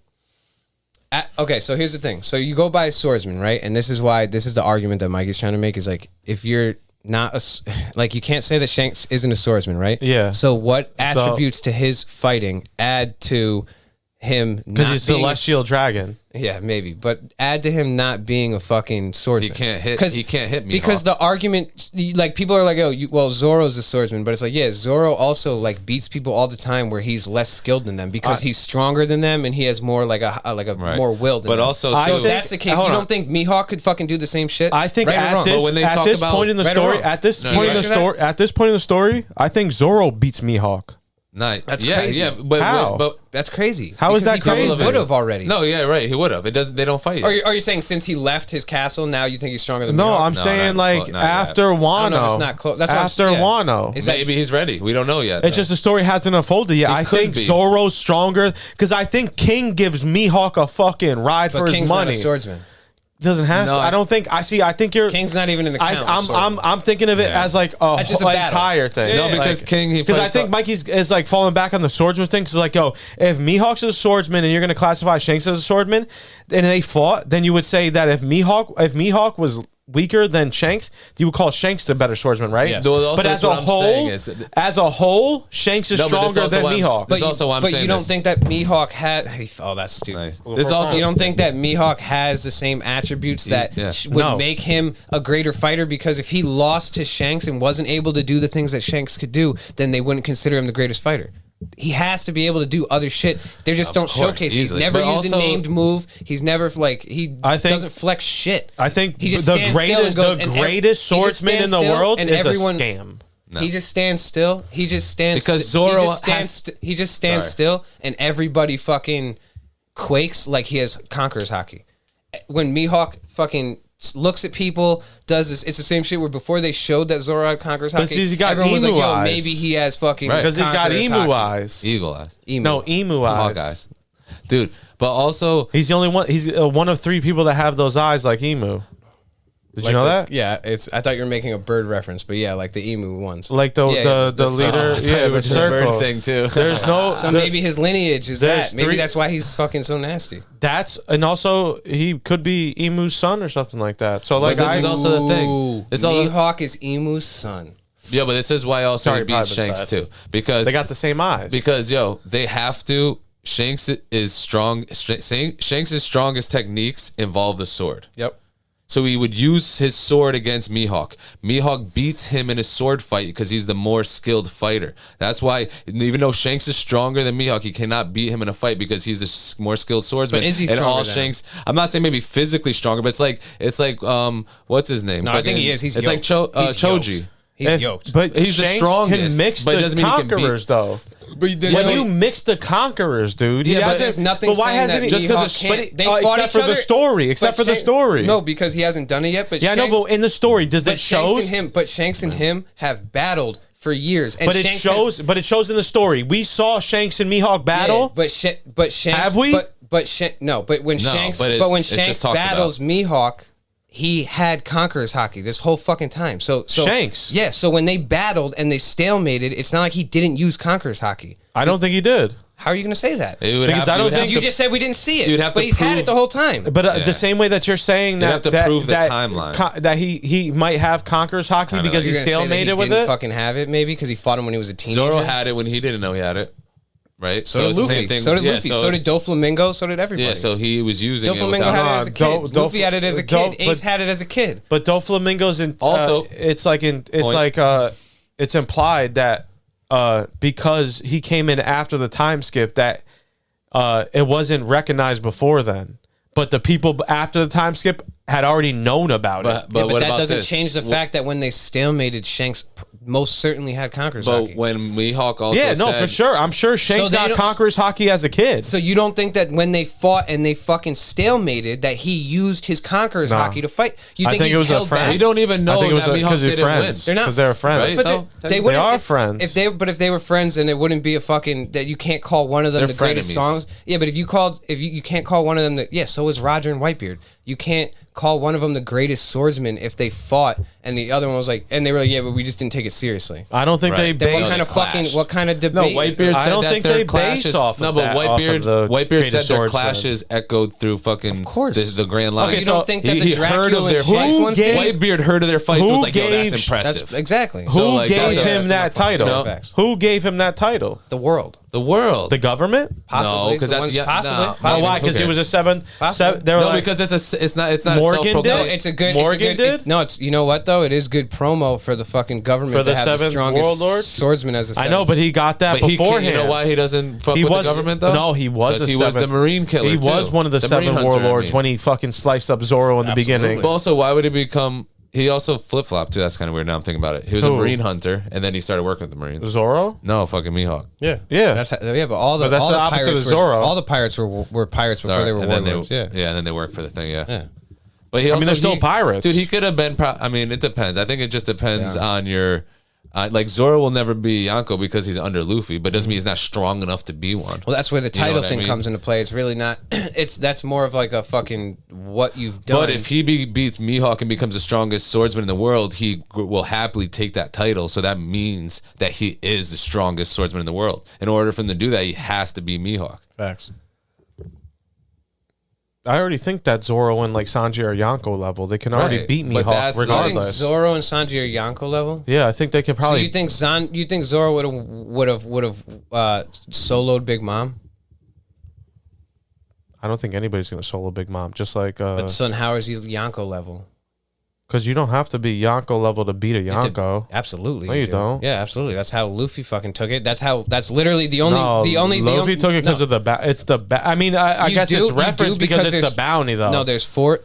Okay, so here's the thing. So you go by swordsman, right? And this is the argument that Mikey's trying to make is, like, if you're not like, you can't say that Shanks isn't a swordsman, right? Yeah. So what attributes to his fighting add to him? Because he's a celestial dragon. Yeah, maybe, but add to him not being a fucking swordsman. He can't hit me because the argument, like, people are like, oh, Zoro's a swordsman, but it's like, yeah, Zoro also, like, beats people all the time where he's less skilled than them because he's stronger than them and he has more like a more will than them. Also, so if that's the case, you don't think Mihawk could fucking do the same shit? I think at this point in the story, I think Zoro beats Mihawk. Nice. That's crazy. Yeah, but that's crazy. How is that crazy? He would have already. No, yeah, right. He would have. They don't fight. Are you saying since he left his castle, now you think he's stronger than? No, Mihawk? I'm saying like after Wano. It's not close. That's after Wano. Maybe he's ready. We don't know yet. It's just the story hasn't unfolded yet. I think Zoro's stronger because I think King gives Mihawk a fucking ride for his money. King's not a swordsman. Doesn't have to. I don't think. I think you're. King's not even in the count. I'm thinking of it as like a entire thing. No, because King. Because I think Mikey's is like falling back on the swordsman thing. Because like, yo, if Mihawk's a swordsman and you're gonna classify Shanks as a swordsman, and they fought, then you would say that if Mihawk was weaker than Shanks, you would call Shanks the better swordsman, right? Yes. But as a whole, Shanks is stronger than Mihawk. But also, but you don't think that Mihawk had? Oh, that's stupid. Nice. You don't think that Mihawk has the same attributes that would make him a greater fighter? Because if he lost to Shanks and wasn't able to do the things that Shanks could do, then they wouldn't consider him the greatest fighter. He has to be able to do other shit. They just don't showcase. He's never used a named move. He's never doesn't flex shit. I think he just the greatest swordsman in the world is a scam. No. He just stands still. He just stands because Zoro he just stands still, and everybody fucking quakes like he has Conqueror's Haki. When Mihawk fucking looks at people, does this. It's the same shit where before they showed that Zoro had Conqueror's Haki, everyone was like, yo, maybe he has fucking because he's got emu eyes. Eagle eyes. No, emu eyes. Hawk eyes. Dude, but also he's the only one. He's one of 3 people that have those eyes like emu. Did you know that? Yeah, I thought you were making a bird reference, but yeah, like the emu ones. Like the leader, the circle bird thing too. There's no. So maybe his lineage is that. Maybe that's why he's fucking so nasty. And also he could be Emu's son or something like that. So like, this is also the thing. Mihawk is Emu's son. Yeah, but this is why also he beats Shanks too, because they got the same eyes. Because they have to. Shanks is strong. Shanks' strongest techniques involve the sword. Yep. So he would use his sword against Mihawk. Mihawk beats him in a sword fight because he's the more skilled fighter. That's why, even though Shanks is stronger than Mihawk, he cannot beat him in a fight because he's a more skilled swordsman. But is he stronger than Shanks? I'm not saying maybe physically stronger, but it's like what's his name? No, I think he is. He's it's yoked. like Choji. He's yoked. But he's Shanks the strongest. Can mix the conquerors though. But you mix the conquerors, dude. Yeah, but there's nothing. But why hasn't he? Just because they fought each other. Except for the story. No, because he hasn't done it yet. But yeah, no. But in the story, does it show? But Shanks and him have battled for years. And but it shows. But it shows in the story. We saw Shanks and Mihawk battle. Yeah, but Shanks. Have we? But when Shanks battles Mihawk, he had Conqueror's Haki this whole fucking time. So Shanks. Yeah, so when they battled and they stalemated, it's not like he didn't use Conqueror's Haki. I don't think he did. How are you going to say that? Because I don't think you just said we didn't see it. But he's had it the whole time. But the same way that you're saying that you have to prove the timeline that he might have Conqueror's Haki because he stalemated with it. Fucking have it maybe because he fought him when he was a teenager. Zoro had it when he didn't know he had it. right? So did Luffy. Same thing. So did Luffy. So did Doflamingo. So did everybody. Yeah, so he was using Doflamingo it had it as a kid. Luffy had it as a kid. Ace had it as a kid. But Doflamingo's also it's implied that because he came in after the time skip that it wasn't recognized before then. But the people after the time skip had already known about it. But that doesn't change the fact that when they stalemated, Shanks most certainly had Conqueror's But Haki. when Mihawk also said, for sure. I'm sure Shanks got Conqueror's Haki as a kid. So you don't think that when they fought and they fucking stalemated that he used his Conqueror's Haki to fight? You think it was a friend. We don't even know that Mihawk didn't win. They're not. Because they're friends. Right? But they are friends. If they were friends, then it wouldn't be a fucking that you can't call one of them the greatest songs. Yeah, but if you can't call one of them so is Roger and Whitebeard. You can't call one of them the greatest swordsman if they fought and the other one was like, and they were like, yeah, but we just didn't take it seriously. I don't think they based. What kind of debate? No, Whitebeard I don't think they based off. No, but Whitebeard said their clashes echoed through fucking the Grand Line. Okay, so you don't think that the Dracule and Shanks ones did? Whitebeard heard of their fights and was like, yo, that's impressive. Exactly. Who gave him that title? Who gave him that title? The world. The world. The government? Possibly. No, because that's possibly. No, why? Because he was a seven. No, because it's not Morgan did. It's a good. Morgan did. No, it's you know what though? It is good promo for the fucking government to have the strongest swordsman as a. I know, but he got that beforehand. You know why he doesn't fuck with the government though? No, he was. He was the Marine killer. He was one of the 7 warlords when he fucking sliced up Zoro in the beginning. But also, why would he become? He also flip-flopped too. That's kind of weird now I'm thinking about it. He was a Marine hunter, and then he started working with the Marines. Zoro? No, fucking Mihawk. Yeah. But all the opposite of Zoro. All the pirates were pirates before they were warlords. And then they worked for the thing. Yeah. But he also, they're still pirates. Dude, he could have been... it depends. I think it just depends on your... like, Zoro will never be Yonko because he's under Luffy, but doesn't mean he's not strong enough to be one. Well, that's where the title thing comes into play. It's really not... That's more of like a fucking what you've done. But if he beats Mihawk and becomes the strongest swordsman in the world, he will happily take that title. So that means that he is the strongest swordsman in the world. In order for him to do that, he has to be Mihawk. Facts. I already think that Zoro and like Sanji are Yonko level. They can already beat Mihawk regardless. You think Zoro and Sanji are Yonko level? Yeah, I think they can probably. So you think Zoro would have soloed Big Mom? I don't think anybody's gonna solo Big Mom. Just like. But son, how is he Yonko level? Because you don't have to be Yonko level to beat a Yonko. Absolutely. No, you don't. Yeah, absolutely. That's how Luffy fucking took it. That's literally the only. Luffy took it because of the it's the. I mean, I guess it's referenced because it's the bounty though. No, there's four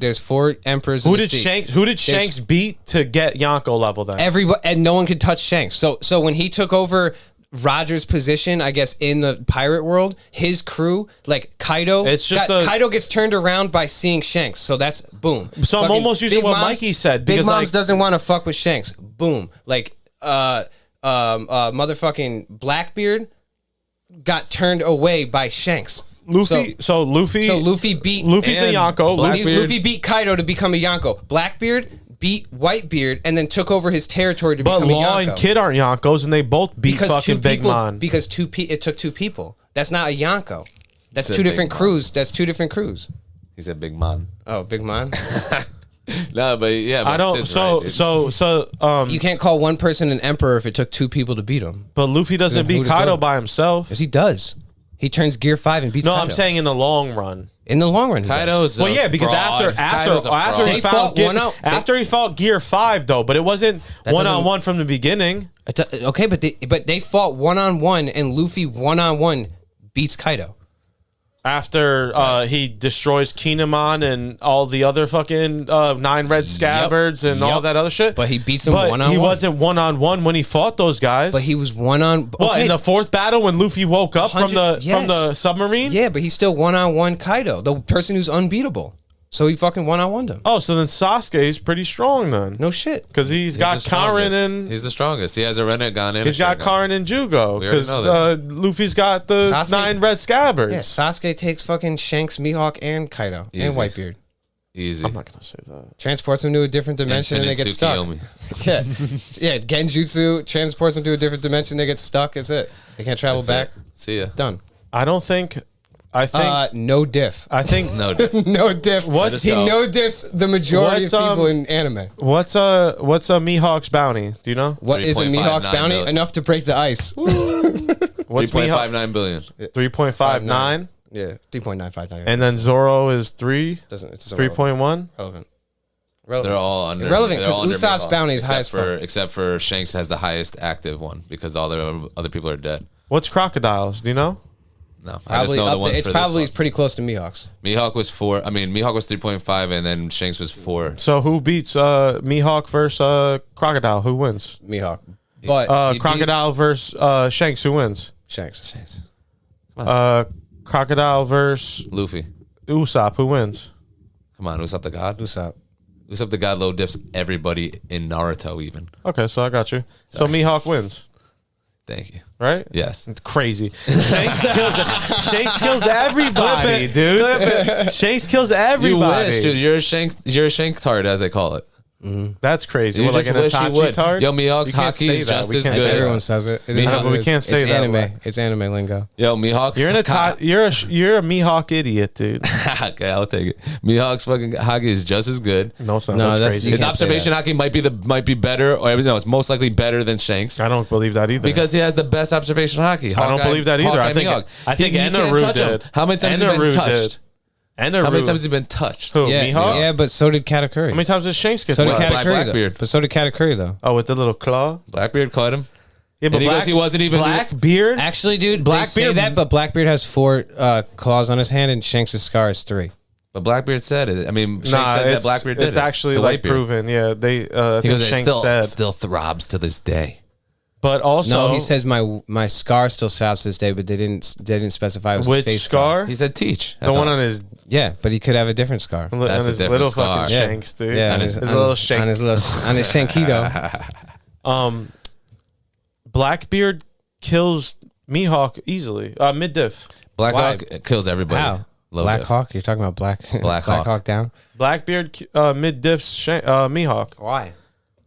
emperors. Who did Shanks beat to get Yonko level then? Everybody, and no one could touch Shanks. So when he took over Roger's position, I guess, in the pirate world, his crew, like Kaido, Kaido gets turned around by seeing Shanks. So that's boom. So I'm almost using what Mikey said. Big Moms doesn't want to fuck with Shanks. Boom. Like motherfucking Blackbeard got turned away by Shanks. Luffy beat Luffy's a Yonko. Luffy beat Kaido to become a Yonko. Blackbeard beat Whitebeard and then took over his territory to become a Yonko. But Law and Kid aren't Yonkos, and they both beat fucking Big Mom. Because it took 2 people. That's not a Yonko. That's 2 different crews. That's 2 different crews. He said Big Mom. Oh, Big Mom. No, but yeah, I don't. You can't call one person an emperor if it took 2 people to beat him. But Luffy doesn't beat Kaido by himself. Yes, he does. He turns Gear 5 and beats Kaido. No, I'm saying in the long run. In the long run, Kaido's because after he fought Gear 5 though, but it wasn't one-on-one from the beginning. Okay, but they fought one-on-one and Luffy one-on-one beats Kaido. After he destroys Kinemon and all the other fucking 9 red scabbards and all that other shit. But he beats him one-on-one. He wasn't one-on-one when he fought those guys. But he was one-on... Well, in the 4th battle when Luffy woke up from the submarine? Yeah, but he's still one-on-one Kaido, the person who's unbeatable. So he fucking one-on-one him. Oh, so then Sasuke's pretty strong then. No shit. Because he's got Karin and... He's the strongest. He has a Rinnegan and he's got Karin and Jugo. Because Luffy's got the 9 red scabbards. Yeah, Sasuke takes fucking Shanks, Mihawk, and Kaido. Easy. And Whitebeard. Easy. I'm not going to say that. Transports them to a different dimension and they get stuck. Yeah, Genjutsu transports them to a different dimension, they get stuck, that's it. They can't travel back. See ya. Done. I think no diff. I think no diff. No diff. He no diffs the majority of people in anime. What's a Mihawk's bounty? Do you know? What is a Mihawk's bounty? million. Enough to break the ice. What What's 3.59 billion. 3.59? Yeah, 3.959. And then Zoro is 3? It's 3.1? Relevant. They're all under. Irrelevant because under Usopp's Mihawk, bounty is high as fuck. except for Shanks has the highest active one because all the other people are dead. What's Crocodile's? Do you know? No, I just Probably know the ones it's for probably this one. pretty close to Mihawk's. Mihawk was 4. I mean, Mihawk was 3.5, and then Shanks was 4. So who beats Mihawk versus Crocodile? Who wins? Mihawk. But Crocodile versus Shanks. Who wins? Shanks. Crocodile versus Luffy. Usopp. Who wins? Come on, Usopp the God. Usopp. Usopp the God low dips everybody in Naruto even. Okay, so I got you. Sorry. So Mihawk wins, Thank you. right? Yes. It's crazy. Shanks kills everybody, dude. Shanks kills everybody. You wish, dude. You're a Shank tard, as they call it. That's crazy. You What, just like an wish you Itachi would. tard? Yo, Mihawk's You can't hockey say is that. just We as can't good. say that. Everyone says it. But we can't say it's that, anime. like- It's anime lingo. Yo, Mihawk's. You're you're a Mihawk idiot, dude. Okay, I'll take it. Mihawk's fucking hockey is just as good. No, it's not. No, that's that's- crazy. you His can't say observation hockey might be better, or no, it's most likely better than Shanks I don't believe that either. because he has the best observation hockey. I don't believe that either. I think He can't Naruto touch him. did. How many times has he been Naruto touched? did. And How many Naruto. times has he been touched? Who? Yeah, Mihawk? yeah, but so did Katakuri. How many times did Shanks get So did touched? Katakuri, though. Blackbeard. But so did Katakuri, though. Oh, with the little claw? Blackbeard caught him. Yeah, And he goes, he wasn't even- Blackbeard? Actually, dude, Blackbeard- they say that, but Blackbeard has 4 claws on his hand, and Shanks' scar is 3. But Blackbeard said it. I mean, Shanks says that Blackbeard did it. It's actually to like Whitebeard. proven. Yeah, they. I He think goes, it Shanks said. still throbs to this day. But also, No, he says my scar still shouts this day, but they didn't specify it was which his face scar? He said teach. The one on his Yeah, but he could have a different scar. on That's a his different little scar. fucking Yeah. Shanks, dude. Yeah, on his his- little Shank. on his Shankito. Blackbeard kills Mihawk easily. Mid diff. Blackhawk kills everybody. How? Low Black diff. Hawk? You're talking about Black Hawk. Hawk down? Blackbeard mid diffs Mihawk. Why?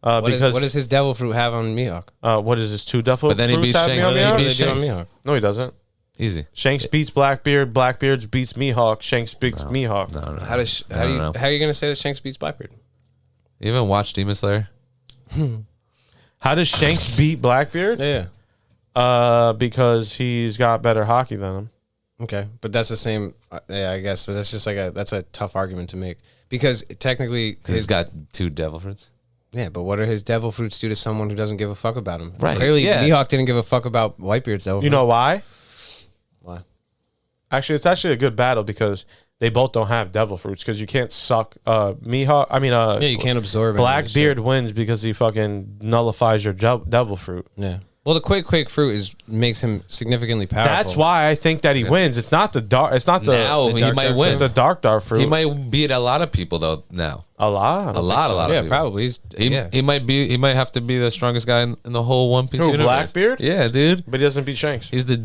Because What does his devil fruit have on Mihawk? what is this? 2 devil But then he fruits beats have Shanks. on Then he Mihawk? beats What do they do Shanks. on Mihawk? No, he doesn't. Easy. Shanks beats Blackbeard. Blackbeard beats Mihawk. Shanks beats Mihawk. No, no. How are you gonna say that Shanks beats Blackbeard? You even watch Demon Slayer? How does Shanks beat Blackbeard? Yeah. Because he's got better hockey than him. Okay, but that's the same. Yeah, I guess, but that's just like that's a tough argument to make because technically He's got 2 devil fruits. Yeah, but what are his devil fruits do to someone who doesn't give a fuck about him? Right, Clearly, yeah. Mihawk didn't give a fuck about Whitebeard's devil. You know why? why? Actually, it's actually a good battle because they both don't have devil fruits because you can't suck Mihawk. I mean, Yeah, you can't absorb it. Blackbeard wins because he fucking nullifies your devil fruit. Yeah. Well, the quake fruit makes him significantly powerful. That's why I think that he wins. It's not the dark. It's not the. Now he dark might fruit. win. The dark fruit. He might beat a lot of people though. Now a lot. a lot of Yeah, people. probably. He might have to be the strongest guy in the whole One Piece Who, universe. Blackbeard? Yeah, dude. But he doesn't beat Shanks. He's the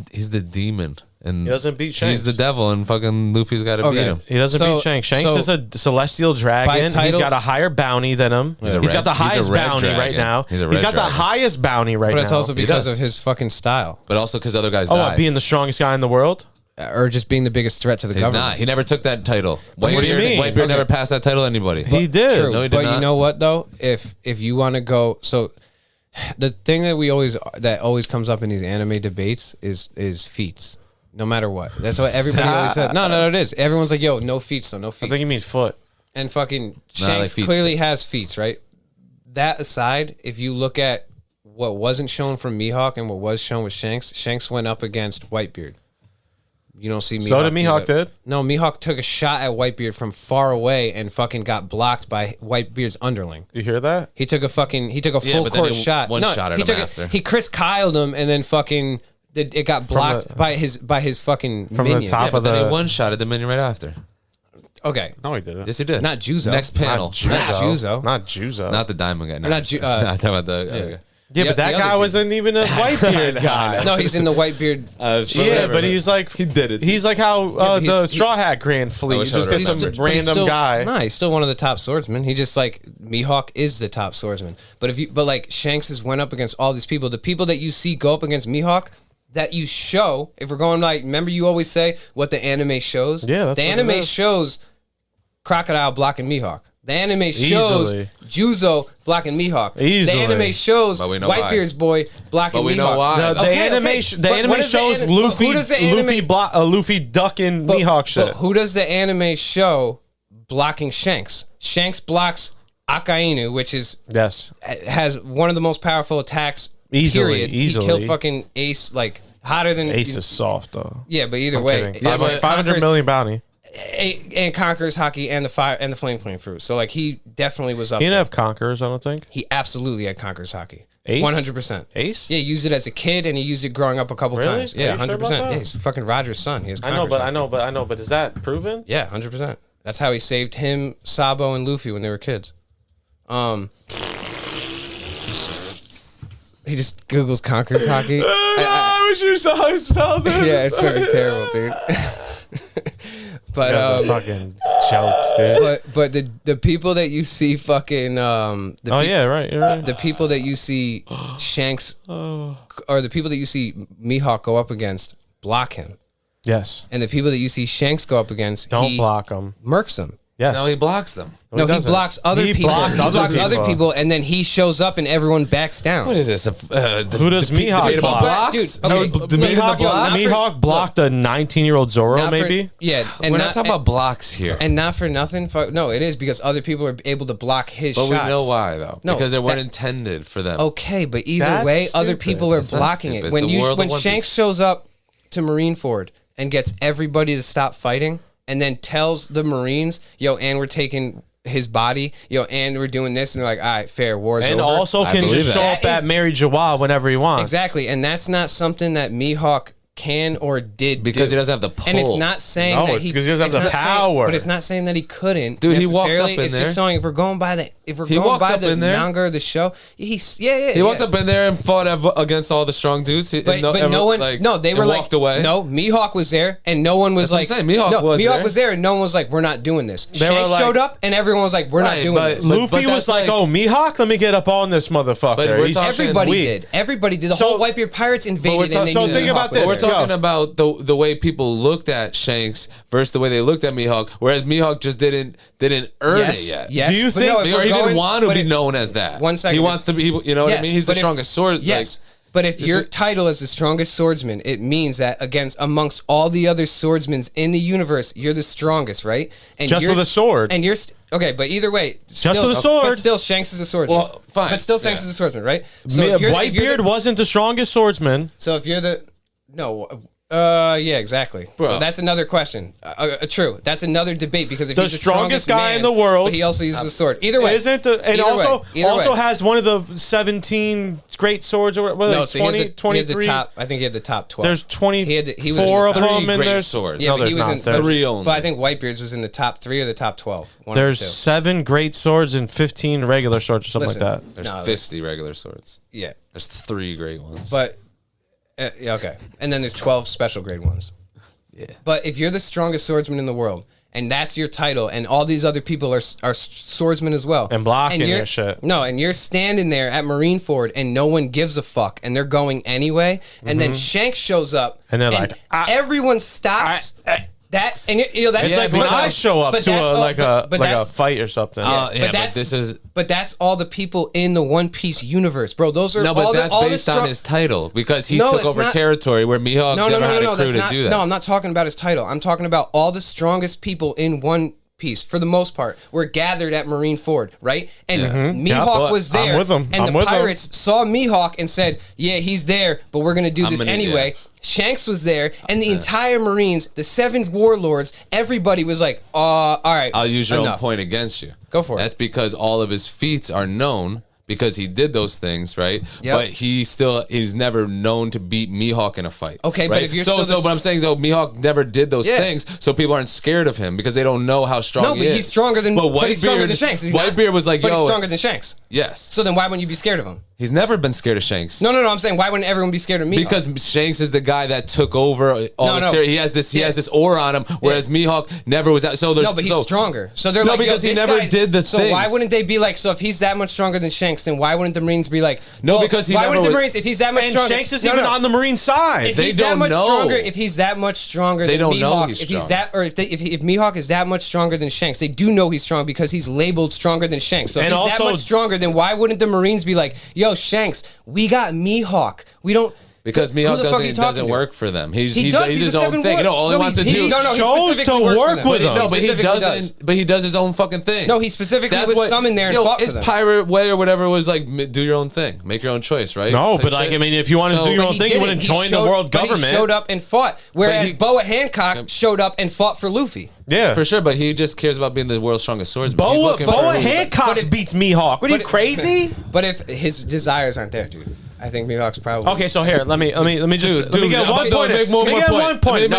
demon, and He doesn't beat Shanks. he's the devil, and fucking Luffy's got to Okay. beat him. He doesn't So- beat Shanks. Shanks so is a celestial dragon. He's title- got a higher bounty than him. He's He's got the he's a highest red bounty right dragon. now. He's a He's red got the dragon. highest bounty right But now. it's also because does. of his fucking style, But also because other guys what, died. being the strongest guy in the world? or just being the biggest threat to the He's government. not. He never took that title. what do you mean? Whitebeard never passed that title to anybody. He did. True, No, he did but not. you know what though? If you want to go, so the thing that always comes up in these anime debates is feats. No matter what, that's what everybody always says. No, it is. Everyone's like, "Yo, no feats, though, no I feats." think he means foot. And fucking like Shanks feats, clearly feats. has feats, right? That aside, if you look at what wasn't shown from Mihawk and what was shown with Shanks, Shanks went up against Whitebeard. You don't see Mihawk. So did do Mihawk that. did? No, Mihawk took a shot at Whitebeard from far away and fucking got blocked by Whitebeard's underling. You hear that? He took a full but then court he shot. one-shotted he him took after. He Chris Kyled him and then fucking it got blocked by his fucking from minion. the top But of then he the. one-shotted the minion right after. Okay, No, he didn't. Yes, he did. not Juzo. Next panel. Not Juzo. Not Juzo. Not the diamond guy. No. Not Ju- I'm talking about the other guy. yeah, the- but that the other guy dude. wasn't even a Whitebeard guy. No, he's in the Whitebeard. Yeah, but he's like He did it. He's like how but the he's- Straw Hat Grand Fleet. wish Just I get would've some remembered. But he's random still, guy. Nah, he's still one of the top swordsmen. He just like Mihawk is the top swordsman. But like Shanks has went up against all these people. The people that you see go up against Mihawk, that you show. If we're going like, remember you always say what the anime shows. Yeah, that's the what it anime is. shows Crocodile blocking Mihawk. The anime shows Juzo blocking Mihawk. Easily. The anime shows Whitebeard's boy blocking Mihawk. We know why. The anime shows Luffy ducking Mihawk shit. But who does the anime show blocking Shanks? Shanks blocks Akainu, which is has one of the most powerful attacks. Easily. He killed fucking Ace like hotter than Ace is soft though. Yeah, but either way, yeah, like 500 million bounty. And Conqueror's Haki and the fire and the flame fruit. So like he definitely was up. He didn't have Conquerors, I don't think. He absolutely had Conqueror's Haki. Ace? 100%. Ace? Yeah, he used it as a kid and he used it growing up a couple times. Yeah, 100%. Yeah, he's fucking Roger's son. He has Conqueror's Haki. I know, but is that proven? Yeah, 100%. That's how he saved him, Sabo, and Luffy when they were kids. He just Googles Conqueror's Haki. I wish you saw how he spelled it. Yeah, it's fucking terrible, dude. But fucking jokes, dude. But the people that you see fucking you're right. The people that you see Shanks or the people that you see Mihawk go up against block him. Yes. And the people that you see Shanks go up against, don't block them. Murks them. Yes. No, he blocks them. No, he blocks other people. He blocks other people, and then he shows up, and everyone backs down. What is this? Who does Mihawk block? Dude, okay, Mihawk blocked a 19-year-old Zoro, maybe? Yeah. And we're not talking about blocks here. And not for nothing. No, it is because other people are able to block his shots. But we know why, though. No, because they weren't intended for them. Okay, but either way, other people are blocking it. When Shanks shows up to Marineford and gets everybody to stop fighting, and then tells the Marines, yo, and we're taking his body, yo, and we're doing this, and they're like, all right, fair, war's over. And also can just show up at Mary Jawah whenever he wants. Exactly, and that's not something that Mihawk can or did because he doesn't have the pull. And it's not saying that because he doesn't have the power. But it's not saying that he couldn't. Dude, he walked up in there. It's just showing if we're going by the manga or the show, he walked up in there and fought against all the strong dudes. But no one, they were like, walked away. No, Mihawk was there, and no one was like, Mihawk was there, and no one was like, we're not doing this. Shanks showed up, and everyone was like, we're not doing this. Luffy was like, oh, Mihawk, let me get up on this motherfucker. Everybody did. The whole Whitebeard pirates invaded. So think about this. We're talking about the way people looked at Shanks versus the way they looked at Mihawk, whereas Mihawk just didn't earn it yet. Yes. Do you think he didn't want to be known as that? 1 second. He wants to be. You know what I mean? He's the strongest sword. Yes. But if your title is the strongest swordsman, it means that amongst all the other swordsmen in the universe, you're the strongest, right? And just with a sword. And you're okay, but either way, just with a sword. But still, Shanks is a swordsman. Well, fine. But still, Shanks is a swordsman, right? So Whitebeard wasn't the strongest swordsman. So if you're yeah, exactly. Bro. So that's another question. True. That's another debate because if he's the strongest guy in the world, but he also uses a sword. Either way, also has one of the 17 great swords or no, 20, 23. I think he had the top 12. There's 24 of them and there's swords. Yeah, but he was in 3 only. But I think Whitebeard's was in the top 3 or the top 12. There's 7 great swords and 15 regular swords or something like that. There's 50 regular swords. Yeah. There's 3 great ones. But okay, and then there's 12 special grade ones. Yeah. But if you're the strongest swordsman in the world, and that's your title, and all these other people are swordsmen as well, and blocking your shit. No, and you're standing there at Marineford, and no one gives a fuck, and they're going anyway, and then Shanks shows up, and they're like, everyone stops. That's it's like when I show up to a fight or something. But that's all the people in the One Piece universe, bro. Those are that's based on his title because he took over territory where Mihawk never had a crew to do that. No, I'm not talking about his title. I'm talking about all the strongest people in One Piece, for the most part, were gathered at Marineford, right? And Mihawk was there. I'm with him. And the pirates saw Mihawk and said, yeah, he's there, but we're going to do this anyway. Yeah. Shanks was there, and the entire Marines, the 7 warlords, everybody was like, all right, I'll use your own point against you. Go for it. That's because all of his feats are known because he did those things, right? Yep. But he's never known to beat Mihawk in a fight. Okay, right? But if you're but I'm saying though, Mihawk never did those things, so people aren't scared of him because they don't know how strong he is. He's stronger than Shanks. Whitebeard was like, but he's stronger than Shanks. Yes. So then why wouldn't you be scared of him? He's never been scared of Shanks. No. I'm saying why wouldn't everyone be scared of Mihawk? Because Shanks is the guy that took over all this territory. He has this aura on him, whereas Mihawk never was that. So but he's stronger. So they're like, because he never did the things. So why wouldn't they be like, so if he's that much stronger than Shanks, Shanks, then why wouldn't the Marines be like, no, because why wouldn't the Marines, if he's that much and stronger, Shanks is even on the Marine side. If he's that much stronger, if he's that much stronger than Mihawk, if Mihawk is that much stronger than Shanks, they do know he's strong because he's labeled stronger than Shanks. So if he's that much stronger, then why wouldn't the Marines be like, yo, Shanks, we got Mihawk. We don't. Because Mihawk doesn't work for them. He's his own thing. All he wants to do. He chose to work with them. No, but he doesn't. But he does his own fucking thing. No, he specifically was summoned there and fought for them. His pirate way or whatever was like, do your own thing, make your own choice, right? No, but like, I mean, if you wanted to do your own thing, you wouldn't join the world government. He showed up and fought, whereas Boa Hancock showed up and fought for Luffy. Yeah, for sure. But he just cares about being the world's strongest swordsman. Boa Hancock beats Mihawk. What are you, crazy? But if his desires aren't there, dude. I think Mihawk's probably okay. So here, let me get one point.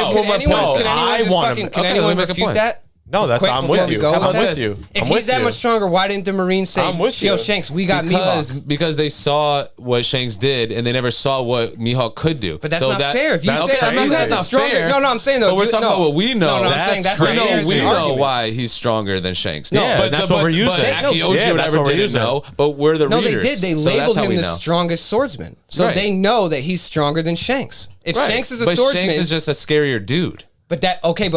Can anyone refute that? No, I'm with you. I'm with you. If he's that much stronger, why didn't the Marines say, yo, Shanks, we got Mihawk? Because they saw what Shanks did, and they never saw what Mihawk could do. But that's not fair. If you say that's not fair. No, I'm saying though. But we're talking about what we know. No, I'm saying that's not fair. We know why he's stronger than Shanks. No, that's what we're using. Akioji or whatever didn't know, but we're the readers. No, they did. They labeled him the strongest swordsman. So they know that he's stronger than Shanks. If Shanks is a swordsman. But Shanks is just a scarier dude. But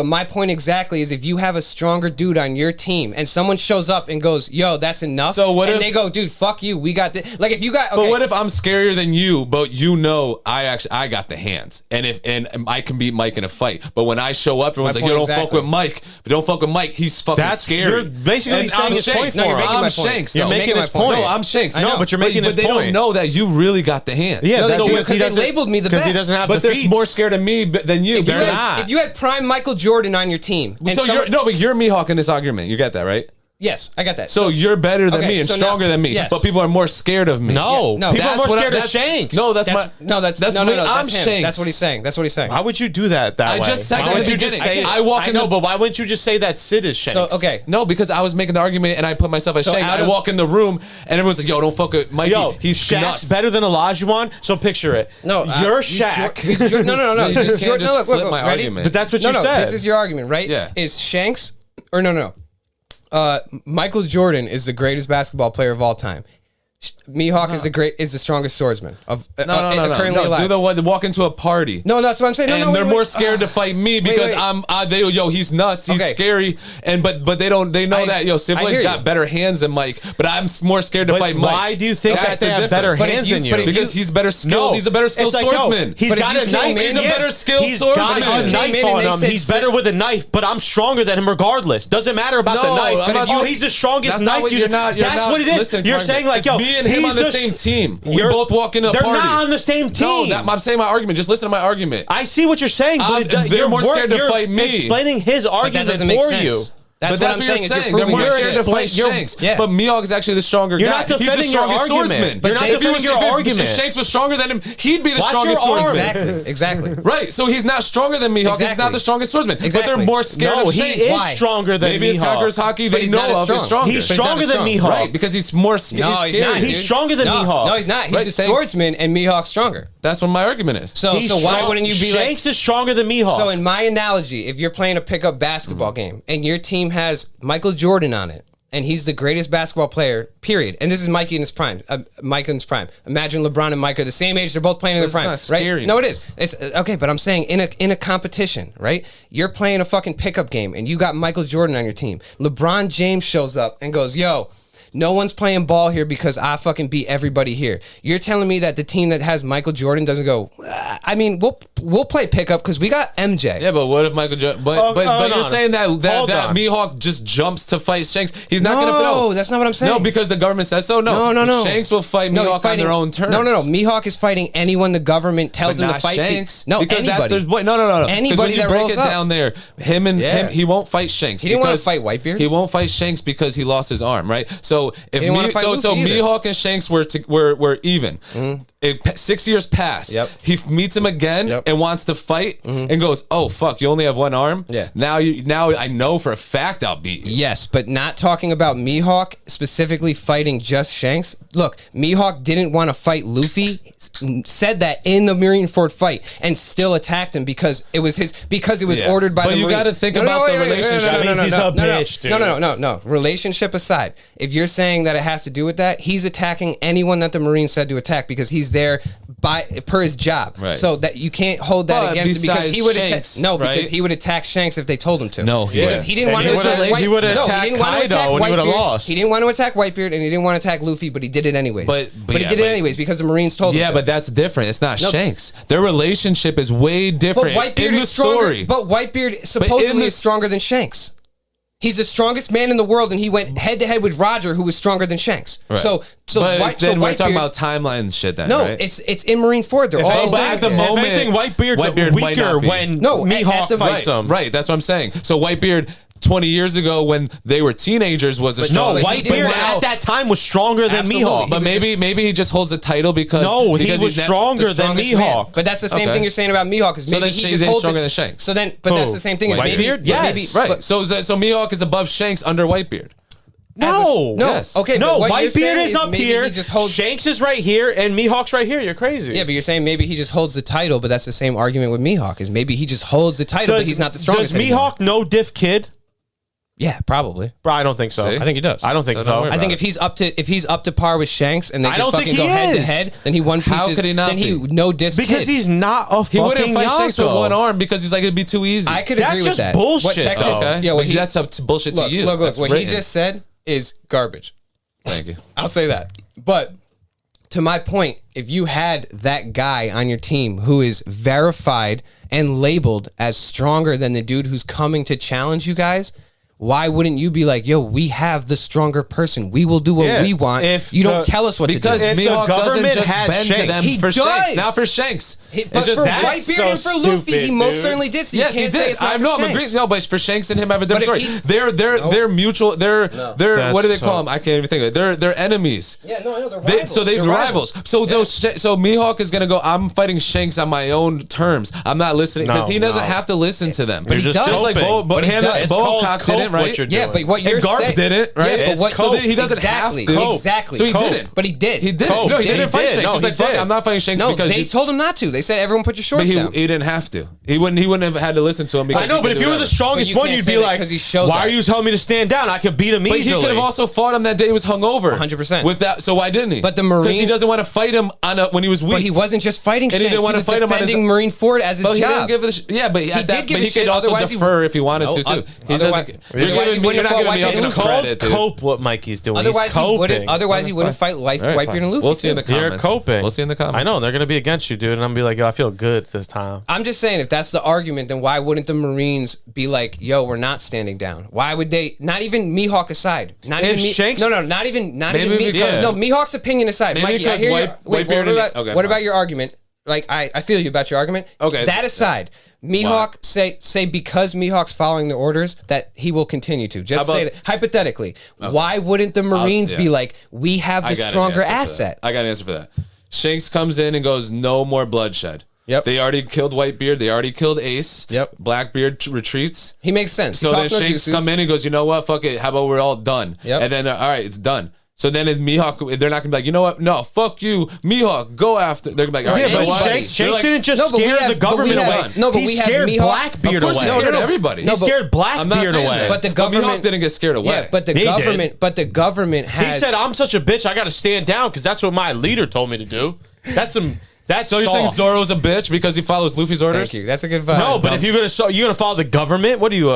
my point exactly is if you have a stronger dude on your team and someone shows up and goes, yo, that's enough. So what if they go, dude, fuck you. We got this. Like if you got, but what if I'm scarier than you, but you know, I got the hands and I can beat Mike in a fight. But when I show up, everyone's like, yo, don't fuck with Mike. But don't fuck with Mike. He's fucking scary. You're basically saying his point. No, I'm Shanks. You're making his point. No, I'm Shanks. No, but you're making his point. But they don't know that you really got the hands. Yeah, because they labeled me the best. Because he doesn't have the feats. But they're more scared of me than you. If you had prime Michael Jordan on your team. But you're Mihawk in this argument. You get that, right? Yes, I got that. So you're better than me and stronger than me. Yes. But people are more scared of me. No, people are more scared of Shanks. No, that's I'm Shanks. That's what he's saying. That's what he's saying. Why would you do that way? I just said that at the beginning. But why wouldn't you just say that Sid is Shanks? So, okay. No, because I was making the argument and I put myself as Shanks. I walk in the room and everyone's like, yo, don't fuck with Mikey. Yo, he's Shaq's nuts. better than Olajuwon. So picture it. No, you're Shaq. No. You just can't just flip my argument. But that's what you said. This is your argument, right? Yeah. Is Shanks or no. Michael Jordan is the greatest basketball player of all time. Mihawk is the strongest swordsman of currently alive. Do the one walk into a party. No, that's what I'm saying. They're more scared to fight me because he's nuts. He's scary. But they know that Siflin's got better hands than Mike. But I'm more scared to fight Mike. Why do you think that they have better hands than you? Because he's better skilled. He's a better skilled swordsman. He's got a knife. He's a better skilled swordsman. He's got a knife on him. He's better with a knife, but I'm stronger than him regardless. Doesn't matter about the knife. He's the strongest knife user. That's what it is. You're saying like, yo, me and him on the same team. We both walk in a party. They're not on the same team. No, I'm saying my argument. Just listen to my argument. I see what you're saying, but they're more scared to fight me. Explaining his argument for you. That's what I'm saying. They're more scared to fight Shanks. But Mihawk is actually the stronger guy. You're not defending your argument. You're not defending your argument. If Shanks was stronger than him, he'd be the strongest swordsman. Exactly. Right. So he's not stronger than Mihawk. He's not the strongest swordsman. But they're more scared of Shanks. He is stronger than Mihawk. Maybe his Conqueror's Haki they know of is stronger. He's stronger than Mihawk. Right. Because he's more scary. No, he's not. He's stronger than Mihawk. No, he's not. He's a swordsman and Mihawk's stronger. That's what my argument is. So why wouldn't you be like Shanks is stronger than Mihawk? So in my analogy, if you're playing a pickup basketball game and your team has Michael Jordan on it, and he's the greatest basketball player, period. And this is Mikey in his prime. Mike in his prime. Imagine LeBron and Mike are the same age. They're both playing in their prime, right? No, it is. It's okay, but I'm saying in a competition, right? You're playing a fucking pickup game, and you got Michael Jordan on your team. LeBron James shows up and goes, "Yo, no one's playing ball here because I fucking beat everybody here." You're telling me that the team that has Michael Jordan doesn't go, I mean, we'll play pickup because we got MJ. Yeah, but what if Michael Jordan? But you're saying that Mihawk just jumps to fight Shanks. He's not going to. No, that's not what I'm saying. No, because the government says so. No. Shanks will fight Mihawk on their own terms. No. Mihawk is fighting anyone the government tells him to fight. Shanks. No, because anybody. No. Anybody that break it down there, him, he won't fight Shanks. He didn't want to fight Whitebeard. He won't fight Shanks because he lost his arm, right? So if Mihawk and Shanks were even. 6 years pass. Yep. He meets him again and wants to fight and goes, "Oh fuck, you only have one arm." Yeah. Now I know for a fact I'll beat you. Yes, but not talking about Mihawk specifically fighting just Shanks. Look, Mihawk didn't want to fight Luffy. Said that in the Marineford fight and still attacked him because it was ordered by the Marines. But you got to think about the relationship. No. Relationship aside, if you're you're saying that it has to do with that. He's attacking anyone that the Marine said to attack because he's there per his job. Right. So that you can't hold that against him because he would attack. No, right? because he would attack Shanks if they told him to. No, because he didn't want to attack. He would attack Kaido when he would have lost. He didn't want to attack Whitebeard and he didn't want to attack Luffy, but he did it anyways. But he did it anyways because the Marines told him. Yeah, but that's different. It's not Shanks. Their relationship is way different. But Whitebeard is stronger. But Whitebeard supposedly is stronger than Shanks. He's the strongest man in the world, and he went head to head with Roger, who was stronger than Shanks. Right. So we're talking about timeline shit. Then right? it's in Marineford. They're all at the moment. I think Whitebeard's weaker when Mihawk fights him. Right, that's what I'm saying. So Whitebeard 20 years ago when they were teenagers was the strongest. No, Whitebeard at that time was stronger than Mihawk. But maybe he just holds the title because he was stronger than Mihawk. But that's the same thing you're saying about Mihawk is maybe he just holds stronger than Shanks. So then, but that's the same thing as Whitebeard. Yes, right. So Mihawk is above Shanks under Whitebeard. No. Yes. Okay. No, but Whitebeard is up here. He just holds, Shanks is right here, and Mihawk's right here. You're crazy. Yeah, but you're saying maybe he just holds the title, but that's the same argument with Mihawk is maybe he just holds the title, but he's not the strongest. Does Mihawk know Diff Kid? Yeah, probably. Bro, I don't think so. See? I think he does. I don't think so. I think if he's up to par with Shanks and they can fucking go head to head, then he one piece. How could he not? Then he no Diff because he's not a fucking. He wouldn't fight Shanks with one arm because he's like it'd be too easy. I could agree with that. That's just bullshit. Okay. Yeah, that's up to bullshit to you. Look, what he just said is garbage. Thank you. I'll say that. But to my point, if you had that guy on your team who is verified and labeled as stronger than the dude who's coming to challenge you guys, why wouldn't you be like, yo, we have the stronger person. We will do what we want. If you don't tell us what to do. Because Mihawk doesn't just bend to them he for does. Shanks. Not for Shanks. But for Whitebeard and for Luffy, he most certainly did. So yes, you can't say it's not for Shanks. I'm agreeing. No, but for Shanks and him have a different story. They're mutual. They're what do they call them? I can't even think of it. They're enemies. Yeah, no, I know. They're rivals. So they're rivals. So Mihawk is gonna go, I'm fighting Shanks on my own terms. I'm not listening because he doesn't have to listen to them. But he does. Just like Bocock didn't, right? Yeah, but what you're saying, Garp didn't, right? Yeah, but so he doesn't have to. Exactly. So he didn't. But he did. He didn't. No, he didn't fight Shanks. He's like, fuck, I'm not fighting Shanks because they told him not to. They said everyone put your shorts down. He didn't have to. He wouldn't have had to listen to him. Because I know, but if you were the strongest one, you'd be like, why are you telling me to stand down? I could beat him easily. But he could have also fought him that day he was hungover. 100%. With that, so why didn't he? But the Marine, because he doesn't want to fight him when he was weak. But he wasn't just fighting Shanks. He didn't want to fight him on his Marineford as his job. Yeah, but he could also defer if he wanted to too. You're not going to be up to credit. Cope what Mikey's doing. Otherwise he wouldn't fight Whitebeard and Luffy. We'll see in the comments. You're coping. We'll see in the comments. I know they're going to be against you, dude, and I'm gonna be like, yo, I feel good this time. I'm just saying, if that's the argument, then why wouldn't the Marines be like, yo, we're not standing down? Why would they? Not even Mihawk aside. Not even Shanks. No, not even Mihawk. No, Mihawk's opinion aside. Maybe Mikey, I hear you. Wait, what about your argument? Like, I feel you about your argument. Okay. That aside, Mihawk say because Mihawk's following the orders that he will continue to. Just say that hypothetically. Okay. Why wouldn't the Marines be like, we have the stronger asset? I got an answer for that. Shanks comes in and goes, no more bloodshed. Yep. They already killed Whitebeard. They already killed Ace. Yep. Blackbeard retreats. He makes sense. So then Shanks come in and goes, you know what? Fuck it. How about we're all done? Yep. And then, all right, it's done. So then Mihawk, they're not going to be like, you know what? No, fuck you. Mihawk, go after. They're going to be like, all right. Yeah, but Shanks didn't just scare the government away. No, but he scared Blackbeard away. He scared everybody. He scared Blackbeard away. But the government Mihawk didn't get scared away. Yeah, but the government has. He said, I'm such a bitch, I got to stand down because that's what my leader told me to do. So you're saying Zoro's a bitch because he follows Luffy's orders? Thank you. That's a good vibe. No, but if you're gonna follow the government, what are you?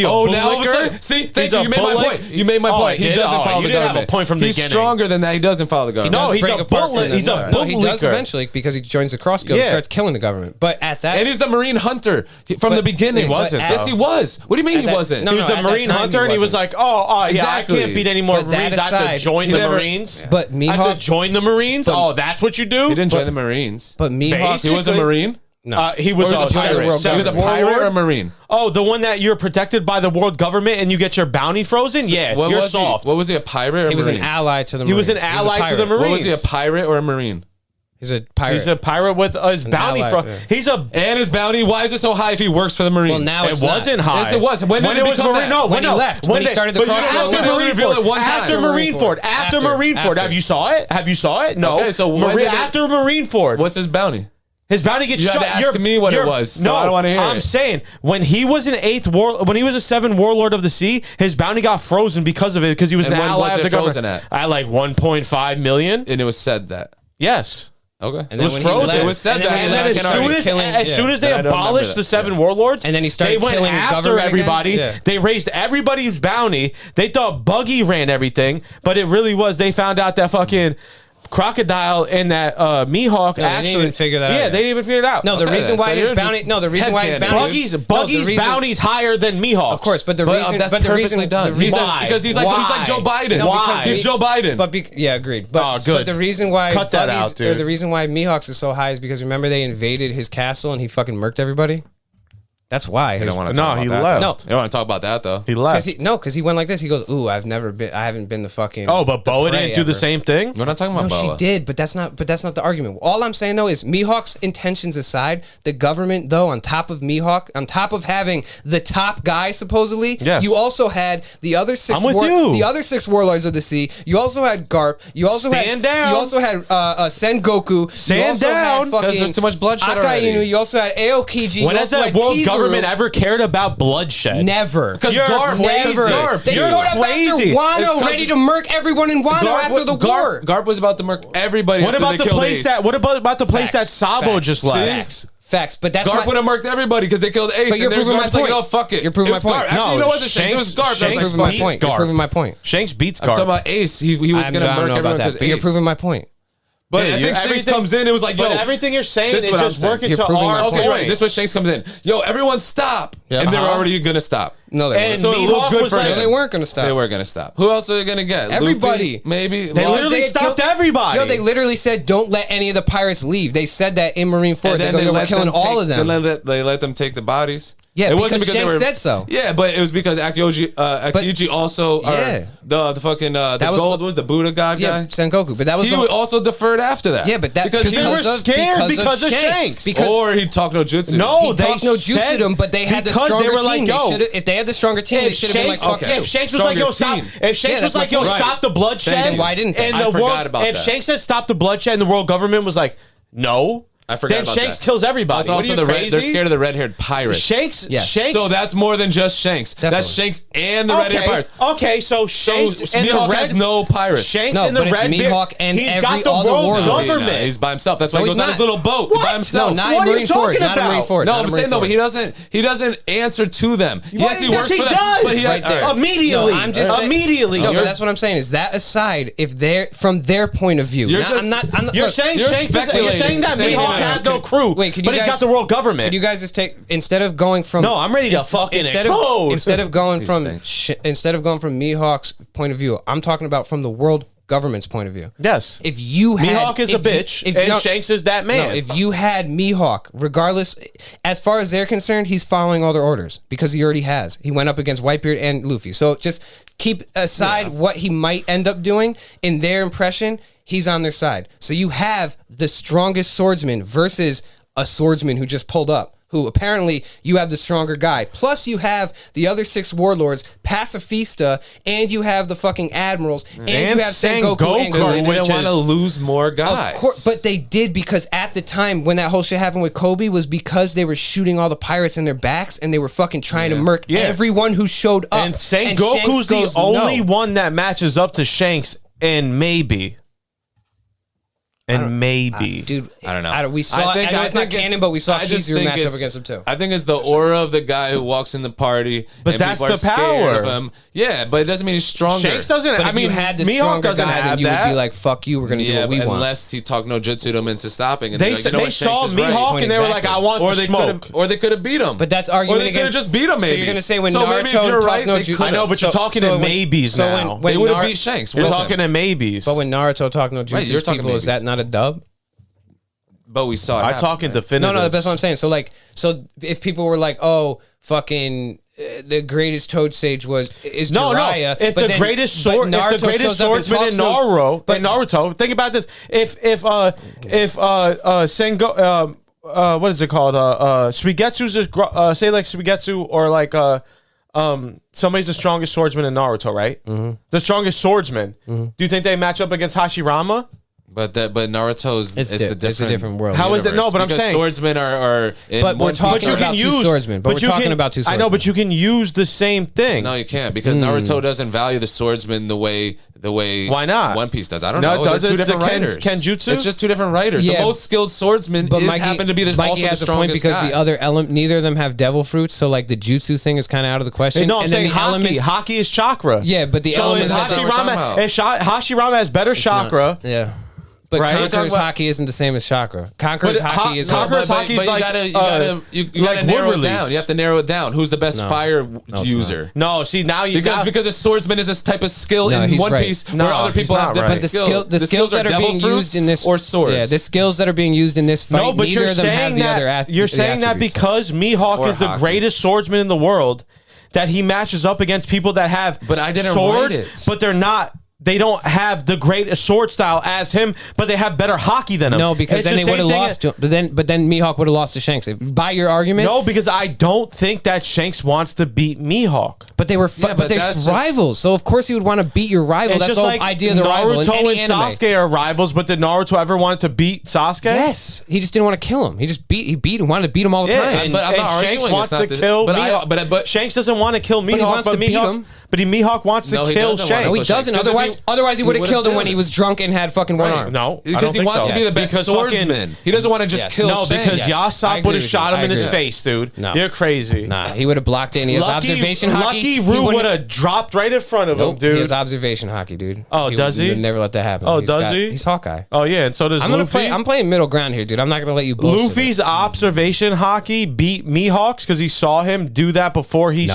Oh, now all of a sudden, see, thank you. You made my point. You made my point. He doesn't follow the government. Have a point from the beginning. He's stronger than that. He doesn't follow the government. No, he's a bullet. He's a bullet. He does eventually because he joins the Cross Guild and starts killing the government. But at that, and he's the Marine hunter from the beginning. He wasn't. Yes, he was. What do you mean he wasn't? He was the Marine hunter, and he was like, "Oh, yeah, I can't beat any more Marines. I have to join the Marines." But Mihawk, I have to join the Marines. Oh, that's what you do. He didn't join the Marines. But Mihawk, he was a Marine. No, he was a pirate. He was a pirate or a Marine. Oh, the one that you're protected by the world government and you get your bounty frozen? Yeah, you're soft. What was he, a pirate or a Marine? He was an ally to the Marines. He was an ally to the Marines. What was he, a pirate or a Marine? He's a pirate. He's a pirate with his bounty. And his bounty. Why is it so high if he works for the Marines? Well, now it wasn't high. Yes, it was. When did it become that? No, when he left. When he started the Crossbow. After Marineford. After Marineford. Have you saw it? No. Okay, so after Marineford. What's his bounty? His bounty gets shut. You had to ask me what it was, so I don't want to hear I'm saying when he was an when he was a 7 warlord of the sea, his bounty got frozen because of it because he was an ally of the government. At like 1.5 million, and it was said that. Yes. Okay. And it was frozen. It was said that. And then as soon as they abolished the 7 warlords, and then he started killing after everybody. They raised everybody's bounty. They thought Buggy ran everything, but it really was. They found out that fucking Crocodile and that Mihawk actually didn't even figure that out. Yeah, they didn't even figure it out. No, the reason why his bounty. No, the reason why his bounty. Buggy's bounty's higher than Mihawk's. Of course, but the reason. That's but the perfectly reason done. Because he's like Joe Biden. No, why? He's Joe Biden. But yeah, agreed. But, but the reason why cut that out, dude. Or the reason why Mihawk's is so high is because remember they invaded his castle and he fucking murked everybody. That's why. He don't want to talk about that. Left. No, you don't want to talk about that though. He left. Because he went like this. He goes, "Ooh, I haven't been the fucking." Oh, but Boa didn't do the same thing. We're not talking about Boa. She did, but that's not the argument. All I'm saying though is Mihawk's intentions aside, the government though, on top of Mihawk, on top of having the top guy supposedly, you also had the other 6 the other 6 warlords of the sea. You also had Garp. You also had Sengoku. Stand down because there's too much bloodshed already. You also had Aokiji. When has the world government ever cared about bloodshed? Never. Because Garp, they showed up after Wano, ready to murk everyone in Wano after the war. Garp was about to murk everybody. What about the place that Sabo just left? Facts, but that's Garp would have murked everybody because they killed Ace. But you're proving my point. Like, oh, fuck it. You're proving my point. Actually, no, it wasn't Shanks. It was Garp. You're proving my point. Shanks beats Garp. I'm talking about Ace. He was going to murk everyone because Ace. But you're proving my point. But I think Shanks comes in. It was like, yo, everything you're saying is just working to our point. Okay, right. This is what Shanks comes in. Yo, everyone stop, and they're already gonna stop. No, they weren't. So it looked good for them. They weren't gonna stop. They were gonna stop. Who else are they gonna get? Everybody. Luffy, maybe. They literally stopped everybody. Yo, they literally said, "Don't let any of the pirates leave." They said that in Marineford. They were killing all of them. They let them take the bodies. Yeah, it wasn't because Shanks said so. Yeah, but it was because Akioji also, the fucking gold was the Buddha god guy. Yeah, Sengoku, but that was he also deferred after that. Yeah, but that because they were scared because of Shanks. Or he talked no jutsu. No, they talked no jutsu them, but they had the stronger team. If they had the stronger team, they should have been like, "Fuck you." If Shanks was like, "Yo, stop!" If Shanks was like, "Yo, stop the bloodshed," why didn't they? I forgot about that. If Shanks had stopped the bloodshed and the world government was like, "No." I forgot about Shanks kills everybody. That's also they're scared of the red-haired pirates. Shanks. So that's more than just Shanks. Definitely. That's Shanks and the red-haired pirates. Okay, so Shanks and Mihawk has no pirates. Shanks and the red Mihawk and he's got the world government. He's by himself. That's why he goes on his little boat by himself. No, not Marineford. Not Marineford. No, I'm saying though, but he doesn't answer to them. Yes, he works for them. But he does immediately. I'm just immediately. No, but that's what I'm saying. Is that aside? If they're from their point of view, you're saying that Mihawk has no crew. Wait, but he's got the world government. Could you guys just take instead of going from? No, I'm ready to fucking explode. Instead of going from Mihawk's point of view, I'm talking about from the world government's point of view. Yes. If you had Mihawk is a bitch, and Shanks is that man. No, if you had Mihawk, regardless, as far as they're concerned, he's following all their orders because he already has. He went up against Whitebeard and Luffy. So just keep aside what he might end up doing in their impression. He's on their side. So you have the strongest swordsman versus a swordsman who just pulled up, who apparently you have the stronger guy. Plus you have the other 6 warlords, Pacifista, and you have the fucking admirals, and you have Sengoku. They didn't want to lose more guys. Of course, but they did because at the time when that whole shit happened with Kobe was because they were shooting all the pirates in their backs and they were fucking trying to murk everyone who showed up. And Sengoku's the only one that matches up to Shanks, and maybe. And maybe, dude, I don't know. We saw. I know it's not canon, but we saw Kizu match up against him too. I think it's the aura of the guy who walks in the party, but that's the power of him. Yeah, but it doesn't mean he's stronger. Shanks doesn't. But I mean, had the Mihawk doesn't guy, have you that. would be like, "Fuck you, we're gonna do what we want." Unless he talked no jutsu them into stopping. And they saw Mihawk and they were like, "I want to smoke," or they could have beat him. But that's argument. Or they could have just beat him. Maybe. So you're gonna say when Naruto talked no jutsu? I know, but you're talking in maybes now. They would have beat Shanks. You're talking in maybes. But when Naruto talked no jutsu, people, is that not a dub? But we saw it. I talk in definitive. No, that's what I'm saying. So if people were like, "Oh, fucking the greatest Toad Sage is Jiraiya," If the greatest swordsman in Naruto, think about this. If Sengo, what is it called? Suigetsu's say like Suigetsu or like somebody's the strongest swordsman in Naruto, right? Mm-hmm. The strongest swordsman. Mm-hmm. Do you think they match up against Hashirama? But Naruto's it's a different world. How is it? No, but I'm saying swordsmen are in but we're talking about two swordsmen. But we're talking about two swordsmen. I know, but you can use the same thing. No, you can't because Naruto doesn't value the swordsman the way why not? One Piece does. I don't know. It does. They're two different writers. Kenjutsu? It's just two different writers. The most skilled swordsman happen to be also the strongest because guy. the other element, neither of them have devil fruits, so like the jutsu thing is kind of out of the question. No, I'm saying haki. Haki is chakra. Yeah, but the elements. Hashirama has better chakra. Yeah. But Conqueror's Haki isn't the same as Chakra. Conqueror's Haki is Conqueror's Haki is like you gotta narrow it down. You have to narrow it down. Who's the best fire user? No, see now because a swordsman is this type of skill in One Piece where other people have different skills. The skills that are being used in this or swords. Yeah, the skills that are being used in this fight. No, but neither of them have the other. You're saying that because Mihawk is the greatest swordsman in the world, that he matches up against people that have swords, but they're not. They don't have the great sword style as him, but they have better hockey than him. No, because then they would have lost to him. But then Mihawk would have lost to Shanks. By your argument? No, because I don't think that Shanks wants to beat Mihawk. But they were but they're rivals. So of course you would want to beat your rival. That's the whole idea of the rival. Naruto and Sasuke are rivals, but did Naruto ever want to beat Sasuke? Yes. He just didn't want to kill him. He wanted to beat him all the time. But I'm not Shanks wants to kill Mihawk. But Shanks doesn't want to kill Mihawk, but Mihawk wants to kill Shanks. No, he doesn't. Otherwise he would have killed him when he was drunk and had fucking one arm. No, because he wants to be the best swordsman. He doesn't want to just kill Shanks. No, because Yasop would have shot him in his face, dude. No. You're crazy. Nah, he would have blocked it and he has observation haki. Lucky Roo would have dropped right in front of him, dude. He has observation haki, dude. Oh, does he? He would never let that happen. Oh, does he? He's Hawkeye. Oh, yeah, and so does Luffy. I'm playing middle ground here, dude. I'm not going to let you bullshit. Luffy's observation haki beat Mihawk's because he saw him do that before he...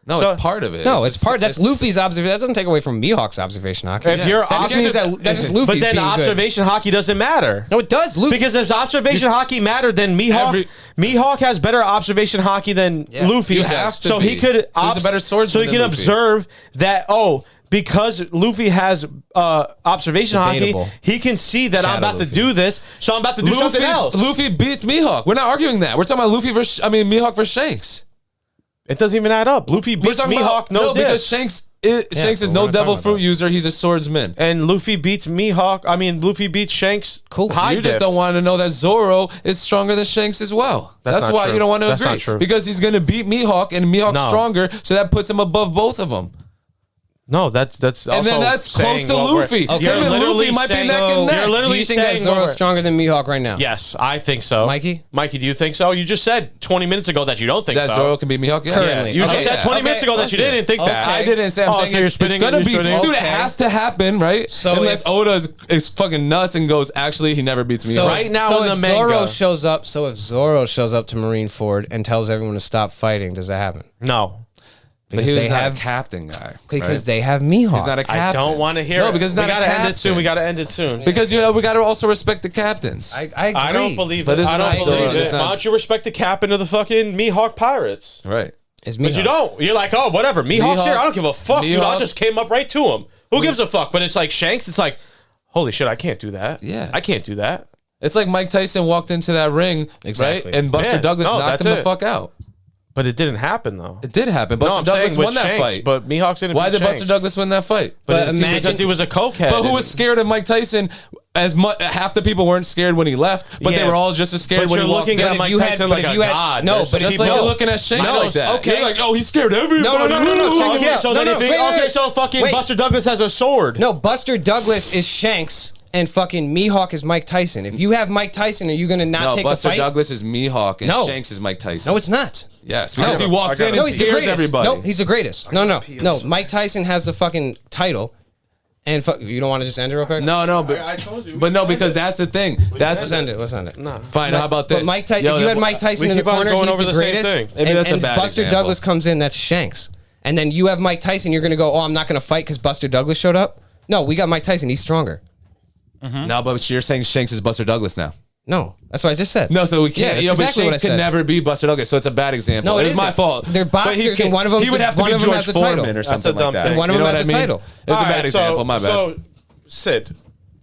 No, it's part of it. No, it's part. That's Luffy's observation. That doesn't take away from Mihawk's observation haki. If you're that's just Luffy's. But then observation haki doesn't matter. No, it does. Because if observation haki mattered, then Mihawk has better observation haki than Luffy. So he could. So he's a better swordsman. So he can observe that. Because Luffy has observation haki, he can see that I'm about to do this, so I'm about to do something else. Luffy beats Mihawk. We're not arguing that. We're talking about Mihawk versus Shanks. It doesn't even add up. Luffy beats Mihawk because Shanks is no devil fruit user. He's a swordsman. And Luffy beats Mihawk. Luffy beats Shanks. Cool. You just don't want to know that Zoro is stronger than Shanks as well. That's why you don't want to agree. Not true. Because he's going to beat Mihawk, and Mihawk's stronger, so that puts him above both of them. No, that's also and then that's close to Luffy. Okay. Him and Luffy might be neck and neck. Do you think that Zoro's stronger than Mihawk right now? Yes, I think so. Mikey, do you think so? You just said 20 minutes ago that you don't think so. Zoro can beat Mihawk? Yeah. Currently. You just said 20 minutes ago that you didn't think that. I didn't say. I'm saying you're spinning. It's gonna be, dude. It has to happen, right? So unless Oda is fucking nuts and goes, actually, he never beats Mihawk. So right now in the manga, if Zoro shows up to Marineford and tells everyone to stop fighting, does that happen? No. Because he was not a captain guy. Because they have Mihawk. He's not a captain. I don't want to hear it. Because we gotta end it soon. We gotta end it soon. Because we gotta also respect the captains. I agree. I don't believe it. I don't believe it. Why don't you respect the captain of the fucking Mihawk Pirates? Right. But you don't. You're like, oh, whatever. Mihawk's here. I don't give a fuck, dude. I just came up right to him. Who gives a fuck? But it's like Shanks. It's like, holy shit, I can't do that. Yeah. I can't do that. It's like Mike Tyson walked into that ring, right? And Buster Douglas knocked him the fuck out. But it didn't happen, though. It did happen. Buster Douglas won that fight. But Mihawk didn't. Why did Buster Douglas win that fight? But because he was a cokehead. But who was scared of Mike Tyson? Half the people weren't scared when he left, but they were all just as scared when he walked in. But you're looking at Mike Tyson like a god. No, but just like you're looking at Shanks like that. Okay. You're like, oh, he scared everybody. No. So fucking Buster Douglas has a sword. No, Buster Douglas is Shanks. And fucking Mihawk is Mike Tyson. If you have Mike Tyson, are you going to not take the fight? Buster Douglas is Mihawk and Shanks is Mike Tyson. No, it's not. Yes, because he walks in and scares everybody. No, he's the greatest. No. Mike Tyson has the fucking title. And you don't want to just end it real quick? No, but I told you. But no, because that's the thing. Let's end it. No. Fine. How about this? But if you had Mike Tyson in the corner, he's the greatest. Maybe that's a bad Buster Douglas comes in, that's Shanks. And then you have Mike Tyson, you're going to go, oh, I'm not going to fight because Buster Douglas showed up? No, we got Mike Tyson. He's stronger. No, but you're saying Shanks is Buster Douglas now. No, that's what I just said. No, so we can't. But Shanks can never be Buster Douglas, so it's a bad example. No, it is my fault. They're boxers, and one of them. He would have to be George Foreman or something like that. And one of them has a title. It's a bad example. My bad. So, Sid,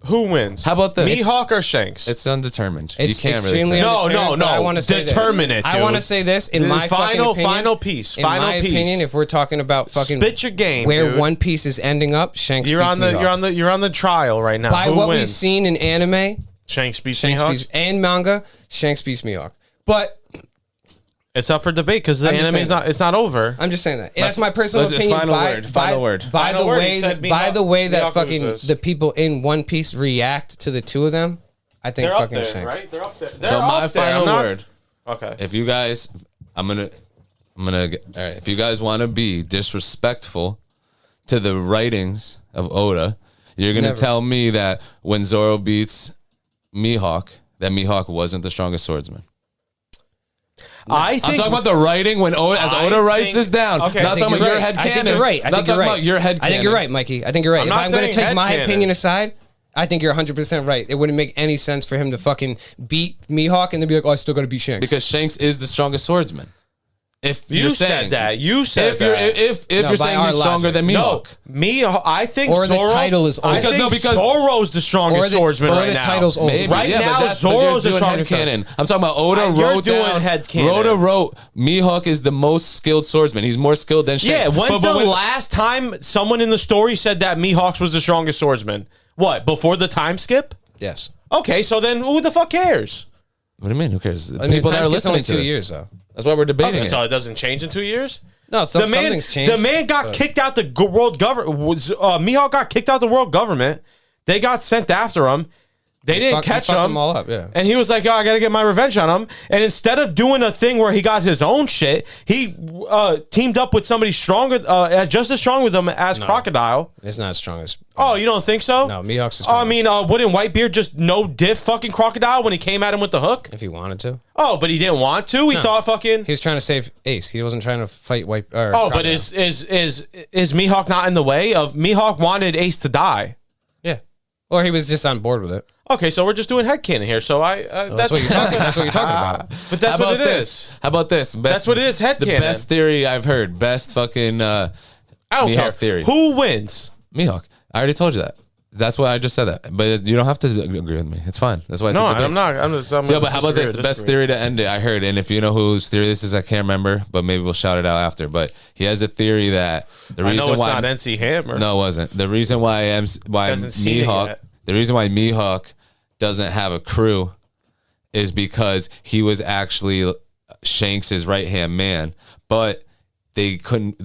Who wins? How about this? Mihawk or Shanks? It's undetermined. It's you can't really extremely say. undetermined, No. I want to say Determine this. it, dude. I want to say this in my final fucking opinion. piece. In my opinion, if we're talking about fucking spit your game, where dude. One Piece is ending up, Shanks You're beats on the Mihawk. you're on the trial right now. By Who what wins? we've seen in anime, Shanks beats Shanks Mihawk. beats, and manga, Shanks beats Mihawk. But It's up for debate because the I'm just anime is saying not. It's not over. I'm just saying that. That's my personal let's- opinion. final word, final word. By Final the word, way he said that by the way that Mihawk fucking loses. the people in One Piece react to the two of them, I think They're up fucking there, Shanks. right? They're up there. So my final word. Okay. If you guys, I'm gonna. All right. If you guys want to be disrespectful to the writings of Oda, you're gonna Never. tell me that when Zoro beats Mihawk, that Mihawk wasn't the strongest swordsman. I think I'm talking about the writing when Oda writes think- this down. Okay. Not I talking about your head I canon. think you're right. I Not think you're talking right. about your head I think you're right, Mikey. I think you're right. If not I'm going to saying take my headcanon. opinion aside, I think you're 100% right. It wouldn't make any sense for him to fucking beat Mihawk and then be like, oh, I still got to beat Shanks. Because Shanks is the strongest swordsman. If you you're said saying that. You said if you're that. if No, you're by saying our he's stronger logic. than No, Mihawk, I think Or the Zoro, title is I over. think Because- Zoro's the strongest swordsman right now. title's over. maybe, Right yeah, now, but that's, Zoro's the doing strongest headcanon. I'm talking about Oda You're wrote doing down. headcanon. Oda wrote Mihawk is the most skilled swordsman. He's more skilled than Shanks. Yeah, when's But the when- last time someone in the story said that Mihawk was the strongest swordsman? What, before the time skip? Yes. Okay, so then who the fuck cares? What do you mean? Who cares? I mean, People that time are skip's only listening to 2 this. years, though. That's why we're debating Okay, it. so it doesn't change in 2 years? No, something's changed. The man got kicked out the world government. Mihawk got kicked out the world government. They got sent after him. They didn't catch fucked him. them all up, yeah. And he was like, "Oh, I got to get my revenge on him." And instead of doing a thing where he got his own shit, he teamed up with somebody stronger, just as strong with him as Crocodile. It's not as strong as. Oh, you don't think so? No, Mihawk's as Oh, I strong. mean, wouldn't Whitebeard just no diff fucking Crocodile when he came at him with the hook? If he wanted to. Oh, but he didn't want to. He thought fucking. He was trying to save Ace. He wasn't trying to fight White. Or Oh, but Crocodile. is Mihawk not in the way of Mihawk wanted Ace to die? Yeah. Or he was just on board with it. Okay, so we're just doing headcanon here. So That's what you're talking. That's what you're talking about. But that's How what about it this? is. How about this? That's what it is, The headcanon. best theory I've heard. Best fucking I don't Mihawk care. theory. Who wins? Mihawk. I already told you that. That's why I just said that. But you don't have to agree with me. It's fine. That's why it's No, a debate. I'm not. I'm just. I'm So, but how about this? The disagree. best theory to end it, I heard, and if you know whose theory this is, I can't remember, but maybe we'll shout it out after. But he has a theory that the I reason know it's why not NC Hammer. no, it wasn't. The reason why Hasn't seen it Mihawk, yet. the reason why Mihawk doesn't have a crew is because he was actually Shanks' right hand man, but they couldn't.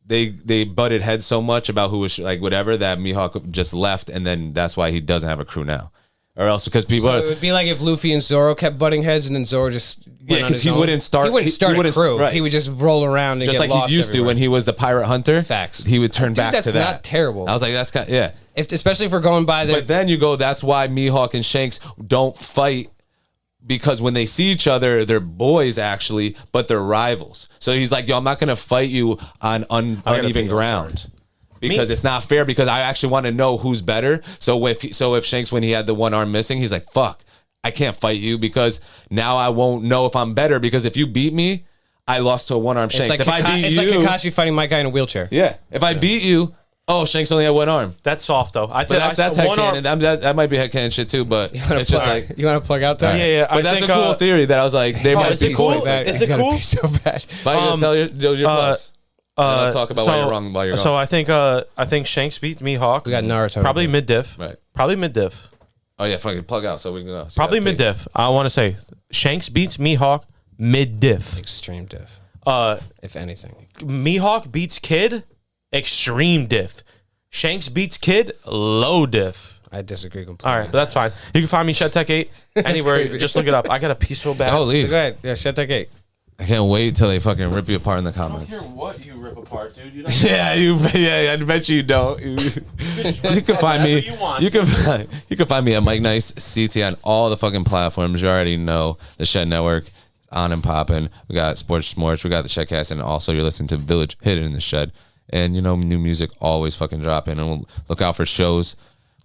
They butted heads so much about who was like whatever that Mihawk just left, and then that's why he doesn't have a crew now, or else because people. So it would be like if Luffy and Zoro kept butting heads, and then Zoro just went on because his he own. wouldn't start. He wouldn't start a wouldn't- crew. right. He would just roll around and just get like lost he used everywhere. to when he was the pirate hunter. Facts. He would turn Dude, back that's to that. not terrible. I was like, that's kind yeah. Especially if we're going by the. But then you go, that's why Mihawk and Shanks don't fight, because when they see each other, they're boys actually, but they're rivals. So he's like, yo, I'm not going to fight you on uneven pee, ground. Because it's not fair, because I actually want to know who's better. So if Shanks, when he had the one arm missing, he's like, fuck, I can't fight you because now I won't know if I'm better, because if you beat me, I lost to a one arm Shanks. it's like, If I beat it's you, like Kakashi fighting my guy in a wheelchair. yeah. If I beat you, oh, Shanks only had one arm. That's soft though. I But think that's headcanon. That might be headcanon shit too, but it's just like. You want to plug out there? Yeah. But that's a cool theory that I was like, they might is be it cool. cool? Is it cool? So bad. Why you gonna sell your plugs? And I'll talk about why you're wrong while you're So gone. I think Shanks beats Mihawk. We got Naruto. Probably mid diff. Right. Probably mid diff. Oh yeah, fucking plug out so we can go. So Probably you gotta mid diff. I want to say Shanks beats Mihawk mid diff. Extreme diff, if anything. Mihawk beats Kid extreme diff. Shanks beats Kid low diff. I disagree completely. All right, that's fine. You can find me ShedTech8 anywhere. crazy. Just look it up. I got a pee so bad. Oh, So leave. go ahead. Yeah, shut that gate. I can't wait till they fucking rip you apart in the I don't comments. care what you rip apart, dude. You don't Yeah, I bet you don't. You can find me. You can find me at Mike Nice CT on all the fucking platforms. You already know the Shed Network on and popping. We got Sports Shmorts. We got the ShedCast, and also you're listening to Village Hidden in the Shed. And you know, new music always fucking dropping. And we'll look out for shows.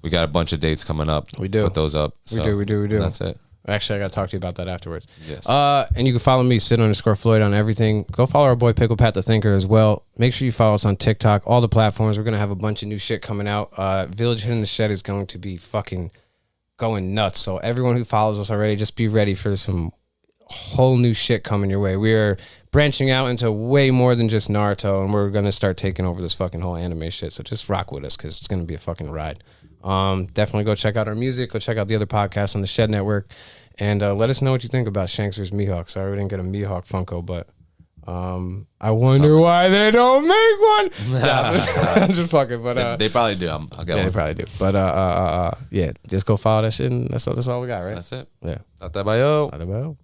We got a bunch of dates coming up. We do. Put those up. We do. That's it. Actually, I got to talk to you about that afterwards. Yes. And you can follow me, @Sid_Floyd on everything. Go follow our boy Pickle Pat the Thinker as well. Make sure you follow us on TikTok, all the platforms. We're going to have a bunch of new shit coming out. Village Hidden in the Shed is going to be fucking going nuts. So everyone who follows us already, just be ready for some whole new shit coming your way. We are branching out into way more than just Naruto, and we're going to start taking over this fucking whole anime shit. So just rock with us because it's going to be a fucking ride. Definitely go check out our music. Go check out the other podcasts on the Shed Network. And let us know what you think about Shanks vs. Mihawk. Sorry we didn't get a Mihawk Funko, but I wonder why they don't make one. I'm just fucking. But they probably do. I'll get one. They probably do. But yeah, just go follow that shit, and that's all we got, right? That's it. Yeah. Até bayo. Até bayo.